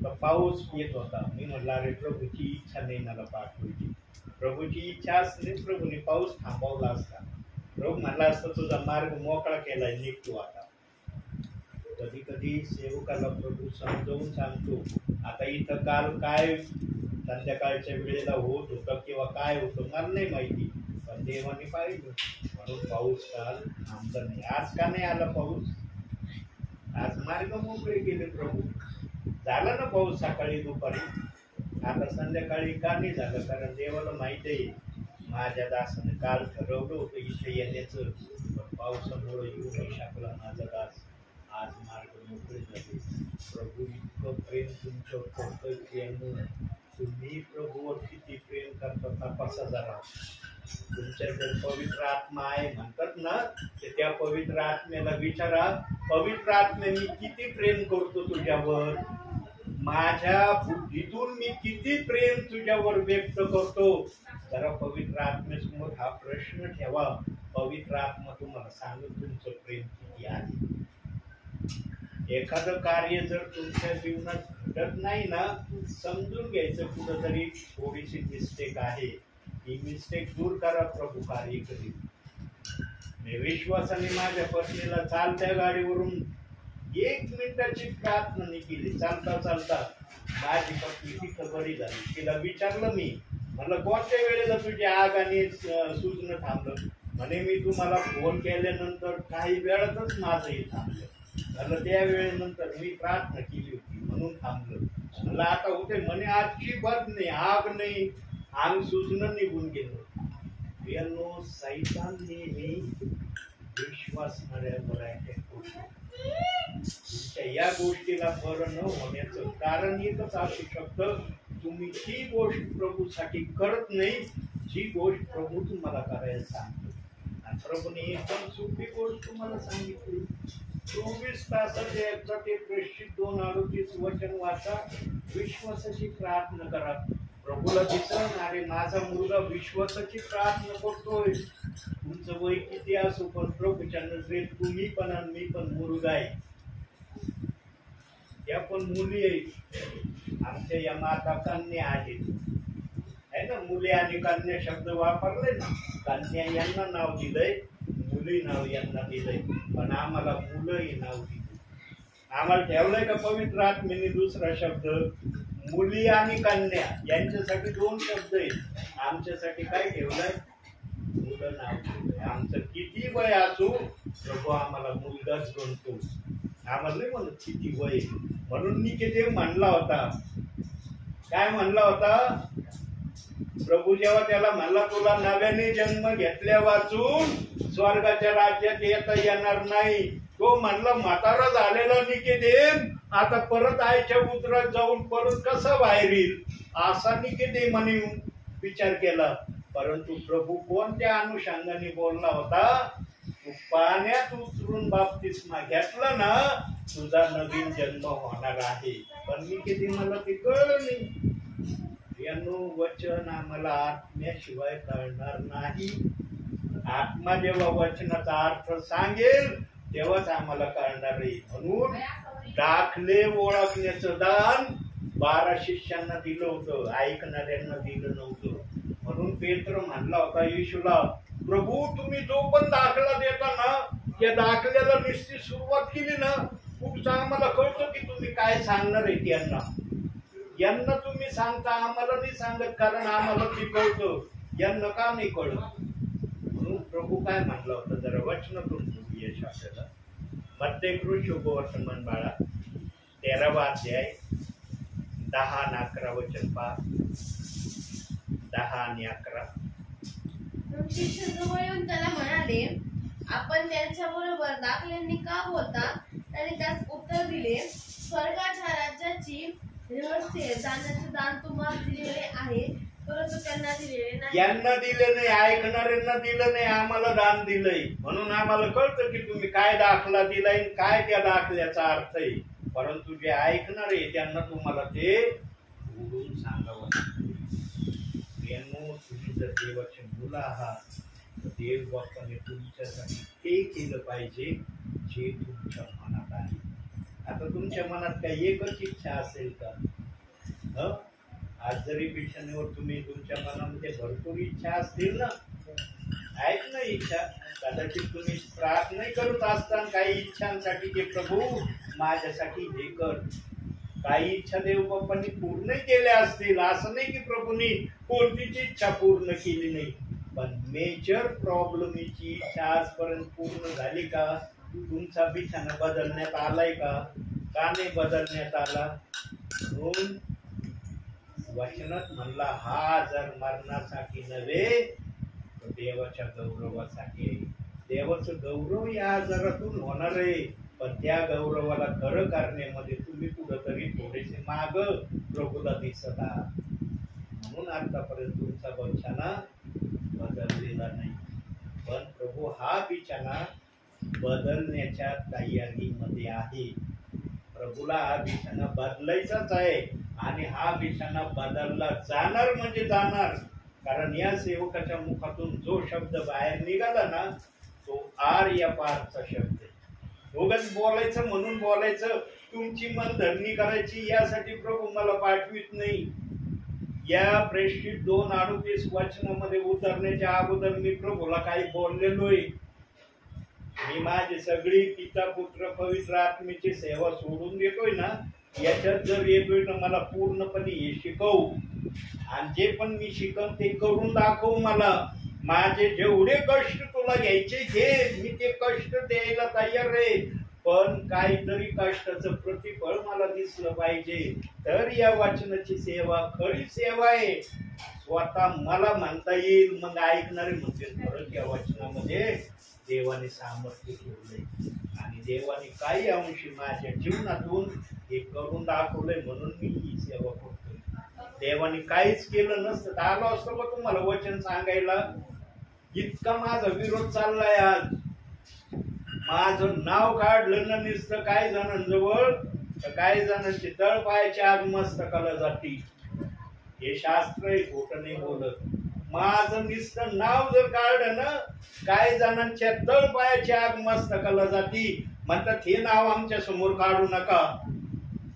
Speaker 2: तर पाऊस येत होता. मी म्हटलं अरे प्रभूची इच्छा नाही मला पाठवायची. प्रभूची इच्छा असली प्रभूने पाऊस थांबवला असता. प्रभू म्हणला असता तुझा मार्ग मोकळा केलाय, निघतो आता. कधी कधी सेवकाला प्रभू समजावून सांगतो. आता इथं काल काय संध्याकाळच्या वेळेला होत होतं किंवा काय होतं मला नाही माहिती, पण देवाने पाहिलं म्हणून पाऊस काल थांबला नाही. आज का नाही आला पाऊस? आज मार्ग मोकळे केले प्रभू. झाला ना पाऊस सकाळी दुपारी, आता संध्याकाळी का नाही झालं? कारण देवाला माहिती आहे माझ्या दासाने काल ठरवलं होतं इथे येण्याचं, पण पावसामुळे येऊ नाही शकला माझा दास. आज मार्ग मोकळे झाले. प्रभू इतकं प्रेम तुमचं करतोय. तुम्ही प्रभूवर किती प्रेम करता तपासा जरा. तुमच्याकडे पवित्र आत्मा आहे म्हणतात ना, ते त्या पवित्र आत्म्याला विचारा, पवित्र आत्मे मी किती प्रेम करतो तुझ्यावर, माझ्या बुद्धीतून मी किती प्रेम तुझ्यावर व्यक्त करतो. जरा पवित्र आत्म्यासमोर हा प्रश्न ठेवा. पवित्र आत्मा तुम्हाला सांगत तुमचं प्रेम किती आहे. एखादं कार्य जर तुमच्या जीवनात घडत नाही ना, समजून घ्यायचं कुठंतरी थोडीशी मिस्टेक आहे. ही मिस्टेक दूर करा, प्रभू कार्य करील. मी विश्वासाने माझ्या पत्नीला चालत्या गाडीवरून 1 मिनिटाची प्रार्थना केली. चालता चालता माझी पत्नी तिथं बरी झाली. तिला विचारलं मी, म्हणलं कोणत्या वेळेला तुझी आग आणि सुजणं थांबलं? म्हणे मी तुम्हाला फोन केल्यानंतर काही वेळातच माझं हे थांबलं. म्हणलं त्या वेळेनंतर मी प्रार्थना केली होती म्हणून थांबलं. म्हणलं आता होते म्हणे अजिबात नाही, आग नाही, आग सुजणं निघून गेलं. यांनो सैतान नेहमी विश्वासणाऱ्यावर आहे. तुमच्या या गोष्टीला बरं न होण्याचं कारण एकच असू शकतं, तुम्ही जी गोष्ट प्रभूसाठी करत नाही, जी गोष्ट प्रभू तुम्हाला करायला सांगतो. आणि प्रभूने एकदम सोपी गोष्ट तुम्हाला सांगितली. 24 तासाचे एकदा ते प्रेषित 2:38 वचन वाचा, विश्वासाची प्रार्थना करा. प्रभूला दिसन अरे माझा मुलगा विश्वासाची प्रार्थना करतोय. तुमचं वय किती असो पण प्रभूच्या नजरेत तुम्ही पण आणि मी पण मुलगा आहे. या पण मुली आहेत. आमच्या या माता कन्या आहेत है ना. मुली आणि कन्या शब्द वापरले ना. कन्या यांना नाव दिलंय, मुली नाव यांना दिलंय, पण आम्हाला मुलं हे नाव दिलं. आम्हाला ठेवलंय का पवित्र आत्मेने दुसरा शब्द? मुली आणि कन्या यांच्यासाठी 2 शब्द आहेत. आमच्यासाठी काय ठेवलंय? मुलं नाव ठेवलंय. आमचं किती वय असू प्रभू आम्हाला मुलगाच गणतो. आम्हाला नाही म्हणत किती वय. म्हणून मी किती म्हणला होता, काय म्हणला होता? प्रभू जेव्हा त्याला म्हणला तुला नव्याने जन्म घेतल्या वाचून स्वर्गाच्या राज्यात येता येणार नाही, तो म्हणला म्हातारा झालेला निकेदेम आता परत आईच्या उदरात जाऊन परत कसं बाहेर येईल, असा निकेदेमाने विचार केला. परंतु प्रभू कोणत्या अनुषंगाने बोलला होता? तू पाण्यात उतरून बाप्तिस्मा घेतला ना, तुझा नवीन जन्म होणार आहे. पण निकेदेमाला ते कळलं नाही. यानो वचन आम्हाला आत्म्याशिवाय कळणार नाही. आत्मा जेव्हा वचनाचा अर्थ सांगेल तेव्हाच आम्हाला कळणार आहे. म्हणून दाखले ओळखण्याचं दान 12 शिष्यांना दिलं होतं, ऐकणाऱ्यांना दिलं नव्हतं. म्हणून पेत्र म्हणला होता येशूला, प्रभू तुम्ही जो पण दाखला देता ना, त्या दाखल्याला निश्चित सुरुवात केली ना, खूप आम्हाला कळतं की तुम्ही काय सांगणार आहे. यांना तुम्ही सांगता, आम्हाला नाही सांगत, कारण आम्हाला ते कळतं. यांना का नाही कळत? म्हणून प्रभू काय म्हणला होता जरा वचनातून यश आपल्याला. मत्तेकृत शुभवर्तमान बाळा 13वा अध्याय 10 आणि 11 वचन पहा. 10 आणि 11.
Speaker 1: शिष्य जवळ येऊन त्याला म्हणाले, आपण त्यांच्या बरोबर दाखल्यांनी का बोलता? त्याने त्यास उत्तर दिले, स्वर्गाच्या राज्याची रहस्य जाण्याचे दान तुम्हाला दिलेले आहे, परंतु त्यांना दिलेले नाही.
Speaker 2: यांना दिले नाही, ऐकणाऱ्यांना दिलं नाही, आम्हाला दान दिलंय. म्हणून आम्हाला कळतं की तुम्ही काय दाखला दिलाय, काय त्या दाखल्याचा अर्थ आहे. परंतु जे ऐकणार आहे त्यांना तुम्हाला ते उडून सांगावं. तुम्ही जर देवाचे मुलं आहात तर देव बाप्पाने तुमच्यासाठी ते केलं पाहिजे जे तुमच्या मनात आहे. आता तुमच्या मनात काही एकच इच्छा असेल का? आज जरी बिछाण्यावर तुम्ही तुमच्या मनामध्ये भरपूर इच्छा असतील ना, आहेत ना इच्छा, कदाचित तुम्ही प्रार्थना करत असताना काही इच्छांसाठी की प्रभू माझ्यासाठी हे कर. काही इच्छा देव बाप्पांनी पूर्ण केल्या असतील, असं नाही की प्रभूंनी कोणतीच इच्छा पूर्ण केली नाही. पण मेजर प्रॉब्लेमची इच्छा आजपर्यंत पूर्ण झाली का? तुमचा बिछाना बदलण्यात आलाय का? का नाही बदलण्यात आला? म्हणून वचनात म्हणला हा जर मरणासाठी नव्हे तर देवाच्या गौरवासाठी. देवाचं गौरव या आजारातून होणार आहे, पण त्या गौरवाला खरं करण्यामध्ये तुम्ही कुठंतरी थोडेसे माग प्रभूला दिसत आहात. म्हणून आतापर्यंत तुमचा बिछाना बदललेला नाही. पण प्रभू हा बिछाना बदलण्याच्या तयारीमध्ये आहे. प्रभूला हा बिछाना बदलायचाच आहे आणि हा बिछाना बदलला जाणार म्हणजे जाणार. कारण या सेवकाच्या मुखातून जो शब्द बाहेर निघाला ना, तो आर्यपारचा शब्द आहे. दोघंच बोलायचं म्हणून बोलायचं, तुमची मनधरणी करायची यासाठी प्रभू मला पाठवित नाही. या प्रेषित 2:38 वचनामध्ये उतरण्याच्या अगोदर मी प्रभूला काही बोललेलोय. मी माझी सगळी पिता पुत्र पवित्र आत्मेची सेवा सोडून देतोय ना, याच्यात जर येतोय तर मला पूर्णपणे हे शिकवू आणि जे पण मी शिकन ते करून दाखव मला. माझे जेवढे कष्ट तुला घ्यायचे घे, मी ते कष्ट द्यायला तयार आहे, पण काहीतरी कष्टाचं प्रतिफळ मला दिसलं पाहिजे. तर या वाचनाची सेवा खरी सेवा आहे. स्वतः मला म्हणता येईल, मग ऐकणारे म्हणतील खरंच या वाचनामध्ये देवाने सामर्थ्य ठेवलंय आणि देवाने काही अंशी माझ्या जीवनातून हे करून दाखवलंय, म्हणून मी ही सेवा करतोय. देवाने काहीच केलं नसतं तर आलो असतो का तुम्हाला वचन सांगायला? इतका माझा विरोध चाललाय आज. माझं नाव काढलं ना नुसतं काही जणांजवळ, तर काही जणांची तळपायाच्या आग मस्तकाला जाती. हे शास्त्र आहे, खोटं नाही बोलत. माझं नुसतं नाव जर काढलं ना, काही जणांच्या तळपायाच्या आग मस्तकाला जाती. म्हणतात हे नाव आमच्या समोर काढू नका,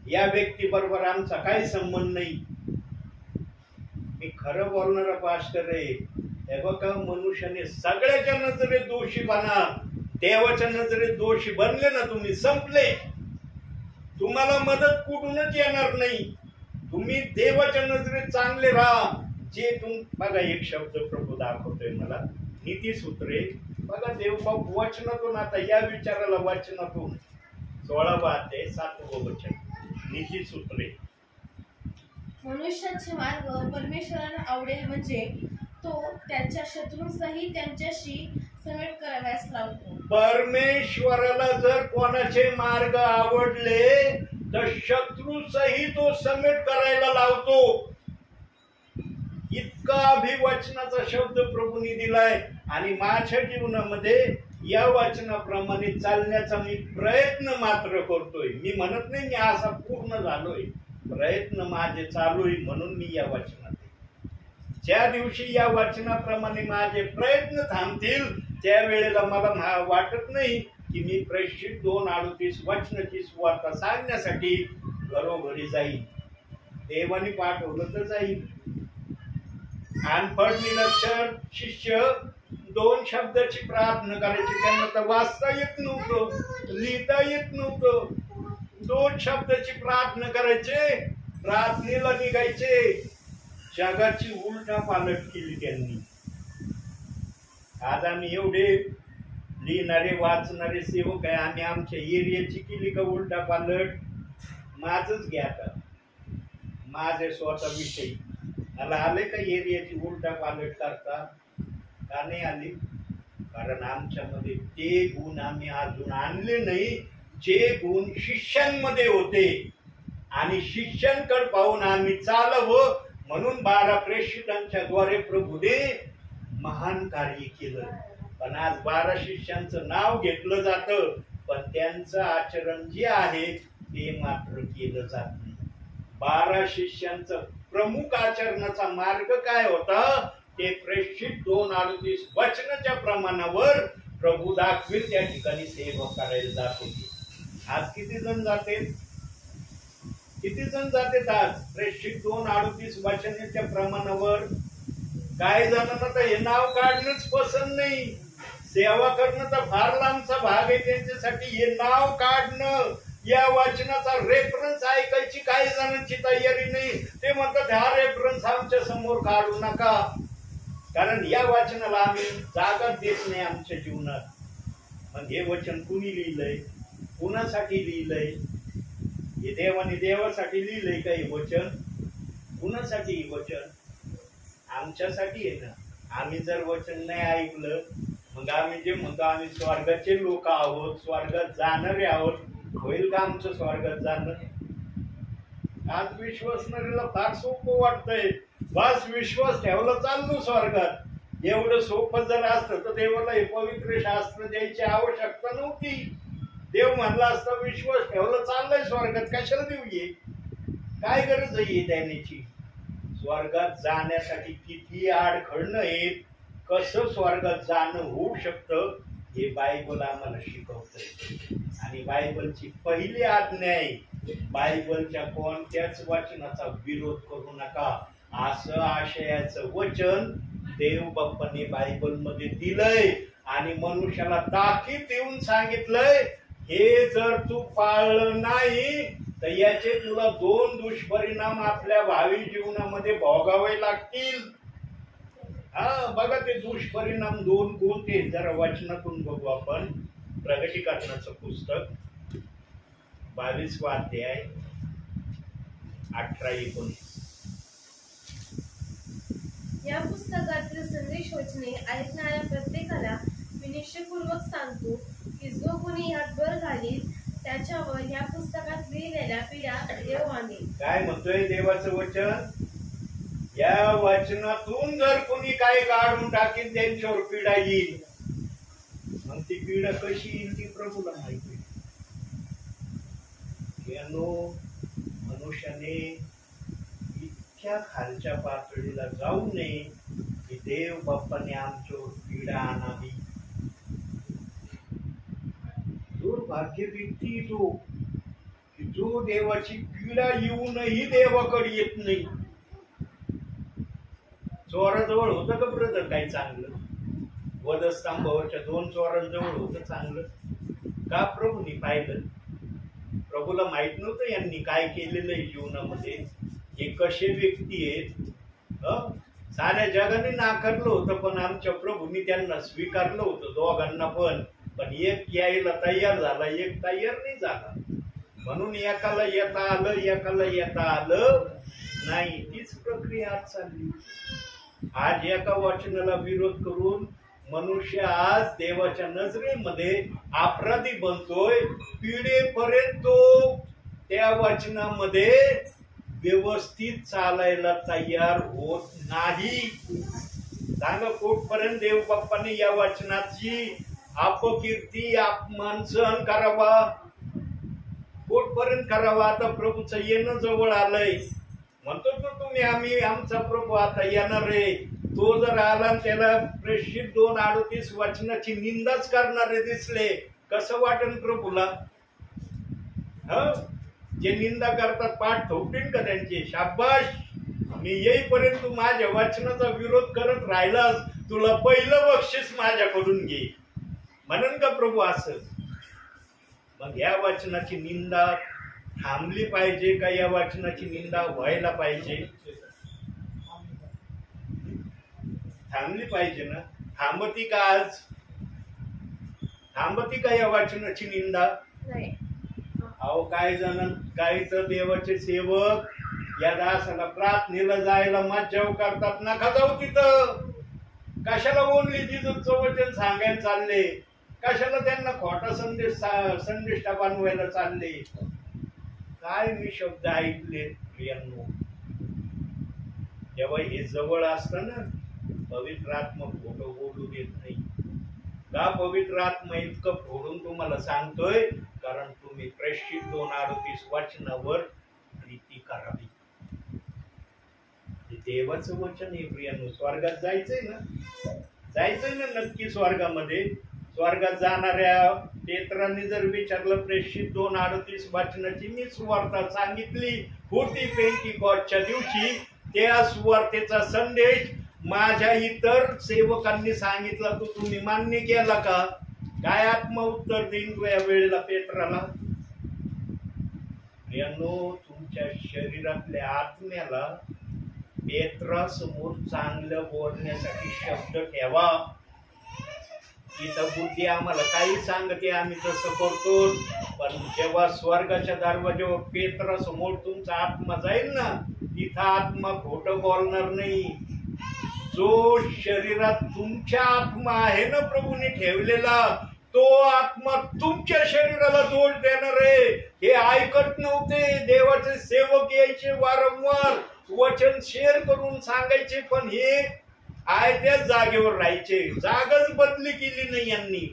Speaker 2: या व्यक्ती बरोबर आमचा काही संबंध नाही. मी खरं बोलणारा पास्टर आहे. हे बघा, मनुष्याने सगळ्याच्या नजरेत दोषी बना, देवाच्या नजरेत दोषी बनले ना तुम्ही, संपले. तुम्हाला मदत कुठूनच येणार नाही. तुम्ही देवाच्या नजरेत चांगले राहा. जे बघा, एक शब्द प्रभू दाखवतोय मला, नीतिसूत्रे. बघा, देवबाप वचनातून, आता या विचाराला वचनातून 16:7 वचन, नीतिसूत्रे.
Speaker 1: मनुष्याचे मार्ग परमेश्वराला आवडेल म्हणजे तो त्याच्या शत्रूंसही त्यांच्याशी समेट कराव्यास लावतो.
Speaker 2: परमेश्वराला जर कोणाचे मार्ग आवडले तर शत्रूसही तो समेट करायला लावतो. इतका अभिवचनाचा शब्द प्रभूंनी दिलाय आणि माझ्या जीवनामध्ये या वचनाप्रमाणे चालण्याचा मी प्रयत्न मात्र करतोय. मी म्हणत नाही मी असा पूर्ण झालोय, प्रयत्न माझे चालू आहे, म्हणून मी या वचनात. ज्या दिवशी या वचनाप्रमाणे माझे प्रयत्न थांबतील त्यावेळेला मला वाटत नाही की मी प्रेषित 2:38 वचनाची सुवार्ता सांगण्यासाठी घरोघरी जाईल. देवाने पाठवलं तर जाईल. अनपढ निरक्षर शिष्य 2 शब्दाची प्रार्थना करायची, त्यांना तर वाचता येत नव्हतं, लिहिता येत नव्हतं. 2 शब्दाची प्रार्थना करायचे, प्रार्थनेला निघायचे. जगाची उलटा पालट केली त्यांनी. आज आम्ही एवढे लिहिणारे वाचणारे सेवक आहे, आम्ही आमच्या एरियाची केली का उलटा पालट? माझच घ्या आता, माझे स्वतः विषयी मला आले का एरियाची उलटा पालट करता? का नाही आली? कारण आमच्यामध्ये ते गुण आम्ही अजून आणले नाही जे गुण शिष्यांमध्ये होते, आणि शिष्यांकडे पाहून आम्ही चालवं. म्हणून 12 प्रेषितांच्या द्वारे प्रभूने महान कार्य केलं. पण आज 12 शिष्यांचं नाव घेतलं जातं, पण त्यांचं आचरण जे आहे ते मात्र केलं जात नाही. 12 शिष्यांचं प्रमुख आचरणाचा मार्ग काय होता ते प्रेषित 2:38 वचनाच्या प्रमाणावर प्रभू दाखवेल त्या ठिकाणी सेवा करायला जात होते. आज किती जण जाते? किती जण जातात आज प्रेषित 2:38 वचनाच्या प्रमाणावर? काही जणांना तर हे नाव काढणंच पसंत नाही. सेवा करणं तर फार लांबचा भाग आहे त्यांच्यासाठी. हे नाव काढणं, या वचनाचा रेफरन्स ऐकायची काही जणांची तयारी नाही. ते म्हणतात हा रेफरन्स आमच्या समोर काढू नका, कारण या वचनाला आम्ही जागाच देत नाही आमच्या जीवनात. मग हे वचन कुणी लिहिलंय? कुणासाठी लिहिलंय? हे देवाने देवासाठी लिहिलंय का हे वचन? कुणासाठी हे वचन? आमच्यासाठी आहे ना. आम्ही जर वचन नाही ऐकलं, मग आम्ही जे म्हणतो आम्ही स्वर्गाचे लोक आहोत, स्वर्गात जाणारे आहोत, होईल का आमचं स्वर्गात जाणं? आज विश्वासणाऱ्याला फार सोपं वाटतंय, बस विश्वास ठेवला चाललो स्वर्गात. एवढं सोपं जर असतं तर देवाला हे पवित्र शास्त्र द्यायची आवश्यकता नव्हती. देव म्हणला असता विश्वास ठेवला चाललाय स्वर्गात, कशाला देऊ? ये काय गरज आहे देण्याची? स्वर्गात जाण्यासाठी किती अडखळणं आहेत, कसं स्वर्गात जाणं होऊ शकतं हे बायबल आम्हाला शिकवतंय. आणि बायबलची पहिली आज्ञा आहे, बायबलच्या कोणत्याच वचनाचा विरोध करू नका, असं आशयाचं वचन देव बाप्पाने बायबल मध्ये दिलंय. आणि मनुष्याला ताकीद देऊन सांगितलंय, हे जर तू पाळलं नाही तर याचे तुला 2 दुष्परिणाम आपल्या भावी जीवनामध्ये भोगावे लागतील. हा बघा ते दुष्परिणाम 2 कोणते जरा वचनातून बघू आपण. प्रगटीकरणाचं पुस्तक 22वा अध्याय 18-19.
Speaker 1: या पुस्तकातील संदेश वचने ऐकणाऱ्या प्रत्येकाला मी निश्चयपूर्वक सांगतो की जो कोणी यात भर घालील त्याच्यावर या पुस्तकात लिहिलेल्या पीडा देव आणेल.
Speaker 2: काय म्हणतोय देवाचं वचन? या वचनातून जर कोणी काही काढून टाकेल त्यांच्यावर पीडा येईल. मग ती पीडा कशी येईल ती प्रभूला माहिती. मनुष्याने इतक्या खालच्या पातळीला जाऊ नये की देव बाप्पाने आमच्यावर पीडा आणावी. दुर्भाग्य व्यक्ती तो की जो देवाची पीडा येऊनही देवाकडे येत नाही. चोराजवळ होतं का ब्रदर काही चांगलं? वधस्तंभावरच्या 2 चोरांजवळ होतं चांगलं का? प्रभूंनी पाहिलं. प्रभूला माहित नव्हतं यांनी काय केलेलं आहे जीवनामध्ये, हे कसे व्यक्ती आहेत. साऱ्या जगाने नाकारलं होतं पण आमच्या प्रभूंनी त्यांना स्वीकारलं होतं दोघांना पण. पण एक यायला तयार झाला, एक तयार नाही झाला. म्हणून एकाला येता आलं, एकाला येता आलं नाही. तीच प्रक्रिया आज चालली. आज एका वचनाला विरोध करून मनुष्य आज देवाच्या नजरेमध्ये अपराधी बनतोय. पिढेपर्यंत त्या वचनामध्ये व्यवस्थित चालायला तयार होत नाही. सांगा कुठपर्यंत देव बाप्पाने या वचनाची अपकीर्ती अपमान सहन करावा? कुठपर्यंत करावा? आता प्रभूचं येणं जवळ आलंय. म्हणतो तो तुम्ही आम्ही आमचा प्रभू आता येणार आहे. तो जर आला त्याला प्रेषित 2:38 वचनाची निंदाच करणारे दिसले, कसं वाटेल प्रभूला? जे निंदा करतात पाठ ठोकतील का त्यांचे? शाबाश, मी येईपर्यंत तू माझ्या वचनाचा विरोध करत राहिलास, तुला पहिलं बक्षीस माझ्याकडून घे म्हणून का प्रभू असं? मग या वचनाची निंदा थांबली पाहिजे का या वचनाची निंदा व्हायला पाहिजे? थांबली पाहिजे ना. थांबती का आज? थांबती का या वचनाची निंदा? अहो काही जण काही तर देवाचे सेवक या दासाला प्रार्थनेला जायला मज्जाव करतात. नका जाऊ तिथं. कशाला बोलली जिजूचं वचन सांगायला चालले? कशाला त्यांना खोटा संदेश बनवायला चालले? काय मी शब्द ऐकले प्रियांनो. जेव्हा हे जवळ असतं ना, पवित्र आत्मा खोटं बोलू देत नाही. का पवित्र आत्मा इतकं फोडून तुम्हाला सांगतोय? कारण तुम्ही प्रेषित 2:38 वचनावर प्रीती करावी. देवाचं वचन आहे प्रियांनो. स्वर्गात जायचंय ना, जायचंय ना नक्की स्वर्गामध्ये. स्वर्गात जाणाऱ्या पेत्रांनी जर विचारलं प्रेषित 2:38 वचनाची मी सुवार्ता सांगितली होती पेंटिकॉस्टच्या दिवशी, त्या सुवार्तेचा संदेश माझ्या इतर सेवकांनी सांगितला, तो तुम्ही मान्य केला का? काय आत्मा उत्तर देईन तो या वेळेला पेत्राला? प्रियांनो, तुमच्या शरीरातल्या आत्म्याला पेत्रासमोर चांगलं बोलण्यासाठी शब्द ठेवा. इथं बुद्धी आम्हाला काही सांगते आम्ही तसं करतो, पण जेव्हा स्वर्गाच्या दरवाजावर पेत्रासमोर तुमचा आत्मा जाईल ना, तिथं आत्मा खोटं बोलणार नाही. जो शरीरात तुमच्या आत्मा आहे ना प्रभूने ठेवलेला, तो आत्मा तुमच्या शरीराला दोष देणार आहे. हे ऐकत नव्हते. देवाचे सेवक यायचे वारंवार वचन शेअर करून सांगायचे, पण हे त्याच जागेवर राहायचे. जागाच बदली केली नाही यांनी.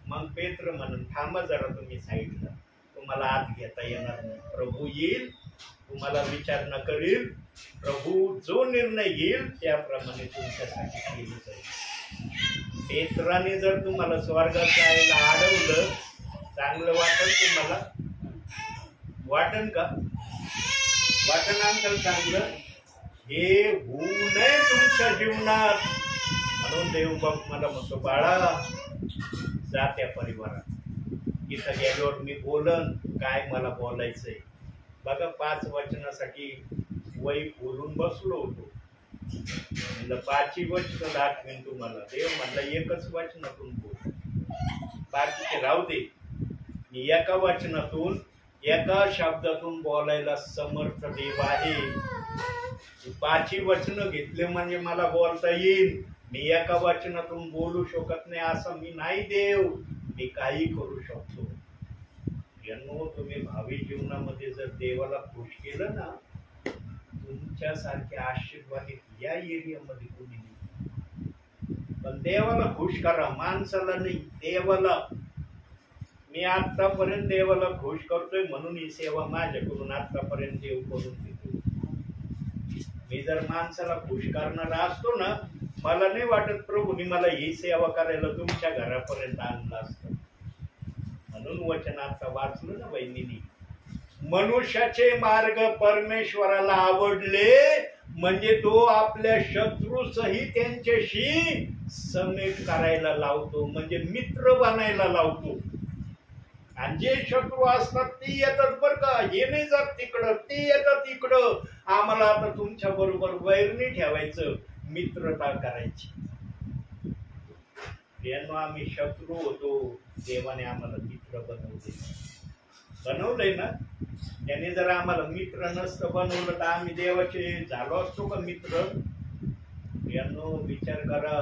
Speaker 2: मग पेत्र म्हणून थांबा जरा तुम्ही साईडला, तुम्हाला आत घेता येणार नाही. प्रभू येईल, तुम्हाला विचारणा करील. प्रभू जो निर्णय घेईल त्याप्रमाणे तुमच्यासाठी केलं जाईल. पेत्राने जर तुम्हाला स्वर्गात जायला अडवलं, चांगलं वाटेल तुम्हाला? वाटन का? वाटन अंकल चांगलं? हे होऊ नये तुमच्या जीवनात. म्हणून देव बाप मला म्हणतो, बाळा जा त्या परिवारात. इथं गेल्यावर मी बोलन काय मला बोलायचंय. बघा 5 वचनासाठी वही बोलून बसलो होतो. म्हणलं 5 वचन दाखवेन तुम्हाला. देव म्हणला एकच वचनातून बोल, बाकीचे राहू दे. मी एका वचनातून एका शब्दातून बोलायला समर्थ देव आहे. 5 वचन घेतले म्हणजे मला बोलता येईल. मी एका वचनातून बोलू शकत नाही असं मी नाही देव. मी काही करू शकतो. यांनो तुम्ही भावी जीवनामध्ये जर देवाला खुश केलं ना, तुमच्यासारखे आशीर्वादित या एरियामध्ये कोणी नाही. पण देवाला खुश करा, माणसाला नाही, देवाला. मी आतापर्यंत देवाला खुश करतोय म्हणून ही सेवा माझ्याकडून आतापर्यंत देव करून देतो. मी जर माणसाला खुश करणारा असतो ना, मला नाही वाटत प्रभूने मला ही सेवा करायला तुमच्या घरापर्यंत आणलं असतं. म्हणून वचन आता वाचलं ना बहिणींनी, मनुष्याचे मार्ग परमेश्वराला आवडले म्हणजे तो आपल्या शत्रूसही त्यांच्याशी समेट करायला लावतो, म्हणजे मित्र बनायला लावतो. आणि जे शत्रू असतात ते येतात बर का, हे नाही जात तिकडं, ते येतात इकडं. आम्हाला आता तुमच्या बरोबर वैर नाही ठेवायचं, मित्रता करायची. यांना आम्ही शत्रू होतो, देवाने आम्हाला मित्र बनवलंय ना. त्याने जर आम्हाला मित्र नसतं बनवलं तर आम्ही देवाचे झालो असतो का मित्र? यांनो विचार करा,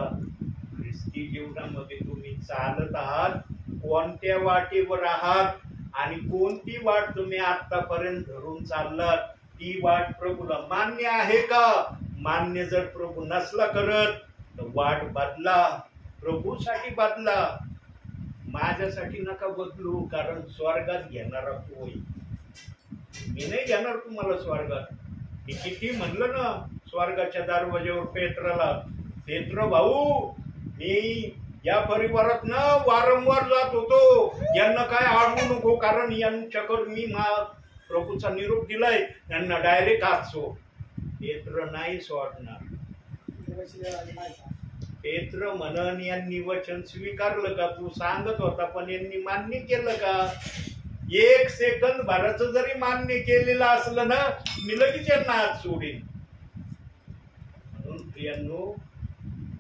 Speaker 2: ख्रिस्ती जीवनामध्ये तुम्ही चालत आहात, कोणत्या वाटेवर आहात आणि कोणती वाट तुम्ही आतापर्यंत धरून चाललात, ती वाट प्रभूला मान्य आहे का? मान्य जर प्रभू नसला करत तर वाट बदला, प्रभूसाठी बदला. माझ्यासाठी नका बदलू, कारण स्वर्गात घेणारा होय. मी नाही घेणार तुम्हाला स्वर्गात. मी किती म्हणलं ना स्वर्गाच्या दरवाज्यावर पेत्राला, पेत्र भाऊ मी या परिवारात ना वारंवार जात होतो, यांना काय आडवू नको, कारण यांच्याकडून मी प्रभूचा निरोप दिलाय, यांना डायरेक्ट हात सोड. पेत्र नाही सोडणार. पेत्र म्हणन यांनी वचन स्वीकारलं का? तू सांगत होता पण यांनी मान्य केलं का? 1 सेकंद भराचं जरी मान्य केलेलं असलं ना, मी लगेच यांना हात सोडेन. म्हणून प्रियांनो,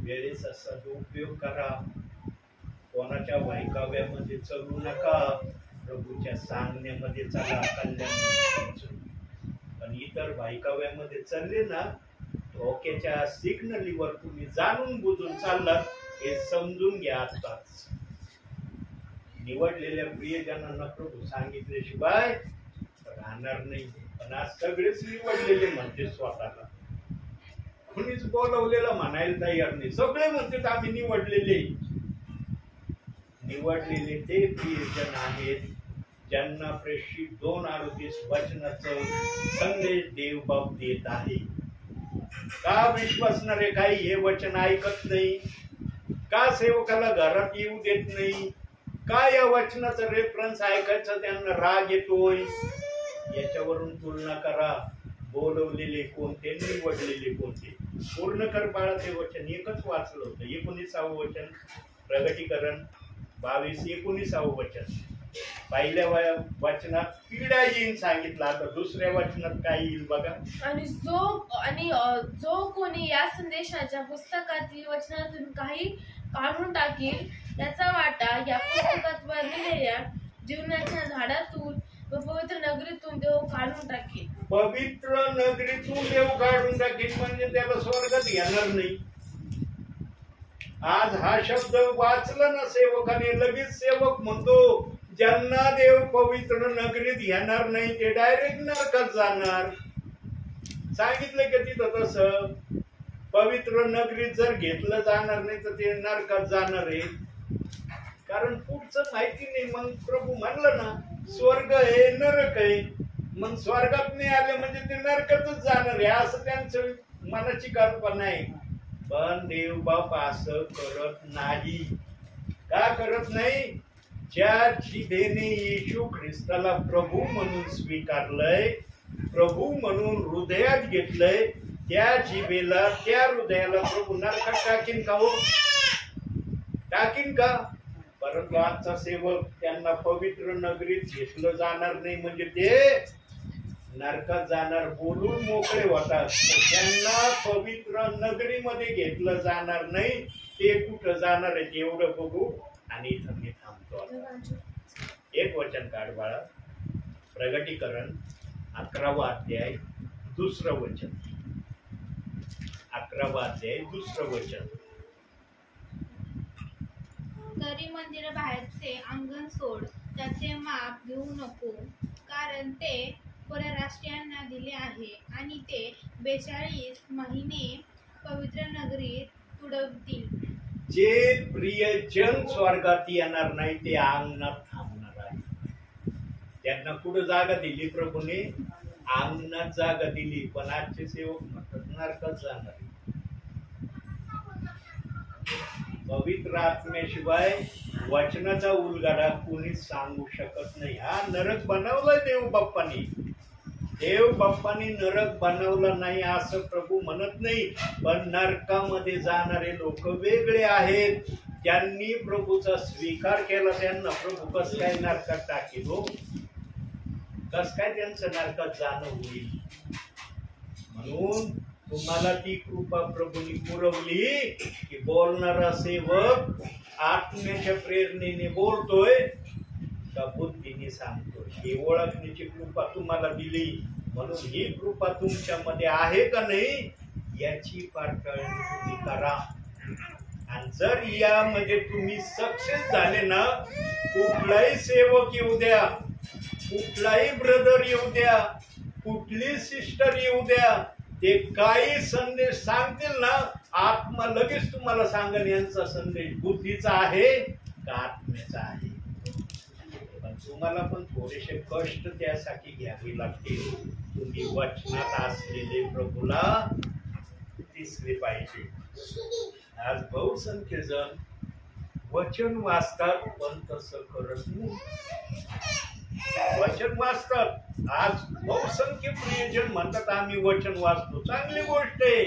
Speaker 2: वेळेचा सदुपयोग करा. कोणाच्या वायकाव्यामध्ये चलू नका, प्रभूच्या सांगण्यामध्ये चला, कल्याण. पण इतर वायकाव्यामध्ये चालले ना, धोक्याच्या सिग्नलीवर तुम्ही जाणून बुजून चाललात, हे समजून घ्या. आताच निवडलेल्या प्रियजनांना प्रभू सांगितल्याशिवाय राहणार नाही. पण आज सगळेच निवडलेले म्हणते स्वतःला, कुणीच बोलवलेलं म्हणायला तयार नाही. सगळे म्हणतात आम्ही निवडलेले. निवडलेले ते प्रियजन आहेत ज्यांना प्रेषित 2:38 वचनाचं संदेश देव बाप देत आहे. का विश्वासणारे काही हे वचन ऐकत नाही? का सेवकाला घरात येऊ देत नाही? का या वचनाचं रेफरन्स ऐकायचं त्यांना राग येतोय? याच्यावरून तुलना करा. बोलवलेले कोणते, निवडलेले कोणते? पूर्ण कर बाळा ते वचन. एकच वाचलं होतं, 19वे वचन, प्रगटीकरण 22:19 वचन. पहिल्या वचनात पिढ्या येईन सांगितलं, आता दुसऱ्या वचनात काय येईल बघा.
Speaker 1: आणि जो कोणी या संदेशाच्या पुस्तकातील वचनातून काही काढून टाकील त्याचा वाटा या पुस्तकात वर्णिलेल्या जीवनाच्या झाडातून व पवित्र नगरीतून देव काढून टाकील.
Speaker 2: पवित्र नगरीतून देव काढून टाकील म्हणजे त्याला स्वर्गात घेणार नाही. आज हा शब्द वाचला ना सेवकाने, लगेच सेवक म्हणतो ज्यांना देव पवित्र नगरीत घेणार नाही ते डायरेक्ट नरकात जाणार. सांगितलं की तिथं तसं पवित्र नगरीत जर घेतलं जाणार नाही तर ते नरकात जाणार आहे. कारण पुढचं माहिती नाही. मग प्रभू म्हणलं ना स्वर्ग आहे नरक आहे, मग स्वर्गात नाही आले म्हणजे ते नरकातच जाणार आहे असं त्यांचं मनाची कल्पना आहे. पण देव बाप असं करत नाही. का करत नाही? ज्या जिभेने येशू ख्रिस्ताला प्रभू म्हणून स्वीकारलंय, प्रभू म्हणून हृदयात घेतलंय, त्या जिभेला, त्या हृदयाला प्रभू नरकात टाकीन का? हो टाकीन का? परंतु आजचा सेवक त्यांना पवित्र नगरीत घेतलं जाणार नाही म्हणजे ते नरकात जाणार बोलून मोकळे होतात, त्यांना पवित्र नगरीमध्ये घेतलं जाणार नाही. ते कुठं जाणार आहे एवढं बघू आणि इथं मी थांबतो आता. एक वचन काढ बाळा. प्रगटीकरण 11वा अध्याय 2रं वचन. 11वा अध्याय 2रं वचन.
Speaker 3: तरी मंदिर बाहेरचे अंगण सोड, त्याचे माप घेऊ नको, कारण ते परराष्ट्रीयांना दिले आहे आणि ते 42 महिने पवित्र नगरीत तुडवतील.
Speaker 2: जे प्रियजन स्वर्गात येणार नाही ते अंगणात थांबणार आहे. त्यांना कुठं जागा दिली प्रभूने? अंगणात जागा दिली. पण आजचे सेवक म्हणतात नरकात जाणार. पवित्र आत्म्याशिवाय वचनाचा उलगडा कोणी सांगू शकत नाही. हा नरक बनवलाय देव बाप्पानी. देव बाप्पानी नरक बनवला नाही असं प्रभू म्हणत नाही. पण नरकामध्ये जाणारे लोक वेगळे आहेत. त्यांनी प्रभूचा स्वीकार केला. त्यांना प्रभू कस काय नरकात टाकेल हो? कस काय त्यांचं नरकात जाणं होईल? म्हणून तुम्हाला ती कृपा प्रभूंनी पुरवली की बोलणारा सेवक आत्म्याच्या प्रेरणेने बोलतोय का बुद्धीने सांगतोय ही ओळखण्याची कृपा तुम्हाला दिली. म्हणून ही कृपा तुमच्यामध्ये आहे का नाही याची पडताळणी तुम्ही करा. आणि जर यामध्ये तुम्ही सक्सेस झाले ना, कुठलाही सेवक येऊ द्या, कुठलाही ब्रदर येऊ द्या, कुठली सिस्टर येऊ द्या, ते काही संदेश सांगतील ना, आत्मा लगेच तुम्हाला सांगेल यांचा संदेश बुद्धीचा आहे का आत्म्याचा आहे. पण तुम्हाला पण थोडेसे कष्ट त्यासाठी घ्यावे लागतील. तुम्ही वचनात असलेले प्रभूला दिसले पाहिजे. आज बहुसंख्य जण वचन वाचतात पण तसं करत नाही. वचन वाचतात. आज बहुसंख्य प्रियजन म्हणतात आम्ही वचन वाचतो. चांगली गोष्ट आहे.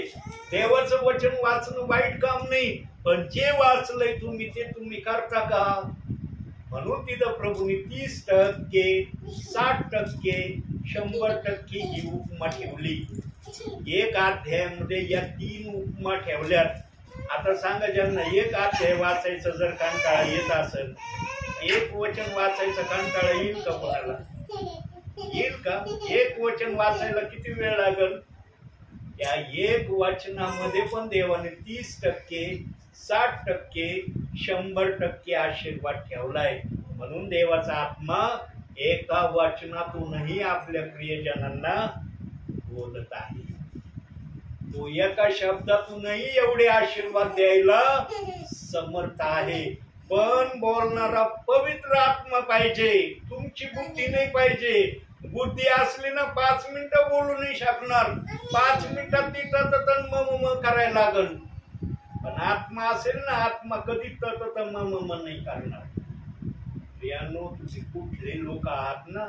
Speaker 2: देवाचं वचन वाचणं वाईट काम नाही. पण जे वाचलंय तुम्ही ते तुम्ही करता का? म्हणून तिथं प्रभूने 30%, 60%, 100% ही उपमा ठेवली. एक अध्यायामध्ये या 3 उपमा ठेवल्यात. आता सांगा ज्यांना एक अध्याय वाचायचं जर कंटाळा येत असेल, एक वचन वाचायचं कंटाळा येईल का कोणाला? येईल का? एक वचन वाचायला किती वेळ लागेल? या एक वचनामध्ये पण देवाने 30%, 60%, 100% आशीर्वाद ठेवलाय. म्हणून देवाचा आत्मा एका वचनातूनही आपल्या प्रियजनांना बोलत आहे. तो एका शब्दातूनही एवढे आशीर्वाद द्यायला समर्थ आहे. पण बोलणारा पवित्र आत्मा पाहिजे. तुमची बुद्धी नाही पाहिजे. बुद्धी असली ना 5 मिनिटं बोलू नाही शकणार. 5 मिनिटात ती तन मम करायला लागल. पण आत्मा असेल ना, आत्मा कधी तत मम नाही करणार. प्रियानो, तुम्ही कुठले लोक आहात ना,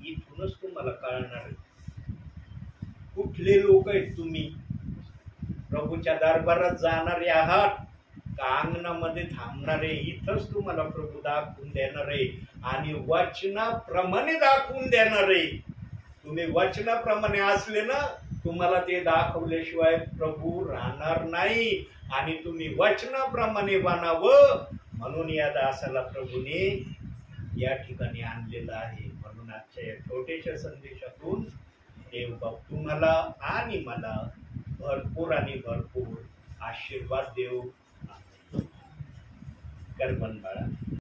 Speaker 2: इथूनच तुम्हाला कळणार कुठले लोक आहेत तुम्ही. प्रभूच्या दरबारात जाणारे आहात का अंगणामध्ये थांबणारे? इथंच तुम्हाला प्रभू दाखवून देणार आहे आणि वचनाप्रमाणे दाखवून देणार आहे. तुम्ही वचनाप्रमाणे असले ना, तुम्हाला ते दाखवल्याशिवाय प्रभू राहणार नाही. आणि तुम्ही वचनाप्रमाणे बनावं म्हणून या दासाला प्रभूने या ठिकाणी आणलेलं आहे. म्हणून आजच्या या छोट्याशा संदेशातून देव बाप तुम्हाला आणि मला भरपूर आणि भरपूर आशीर्वाद देव. कर बन बाळा.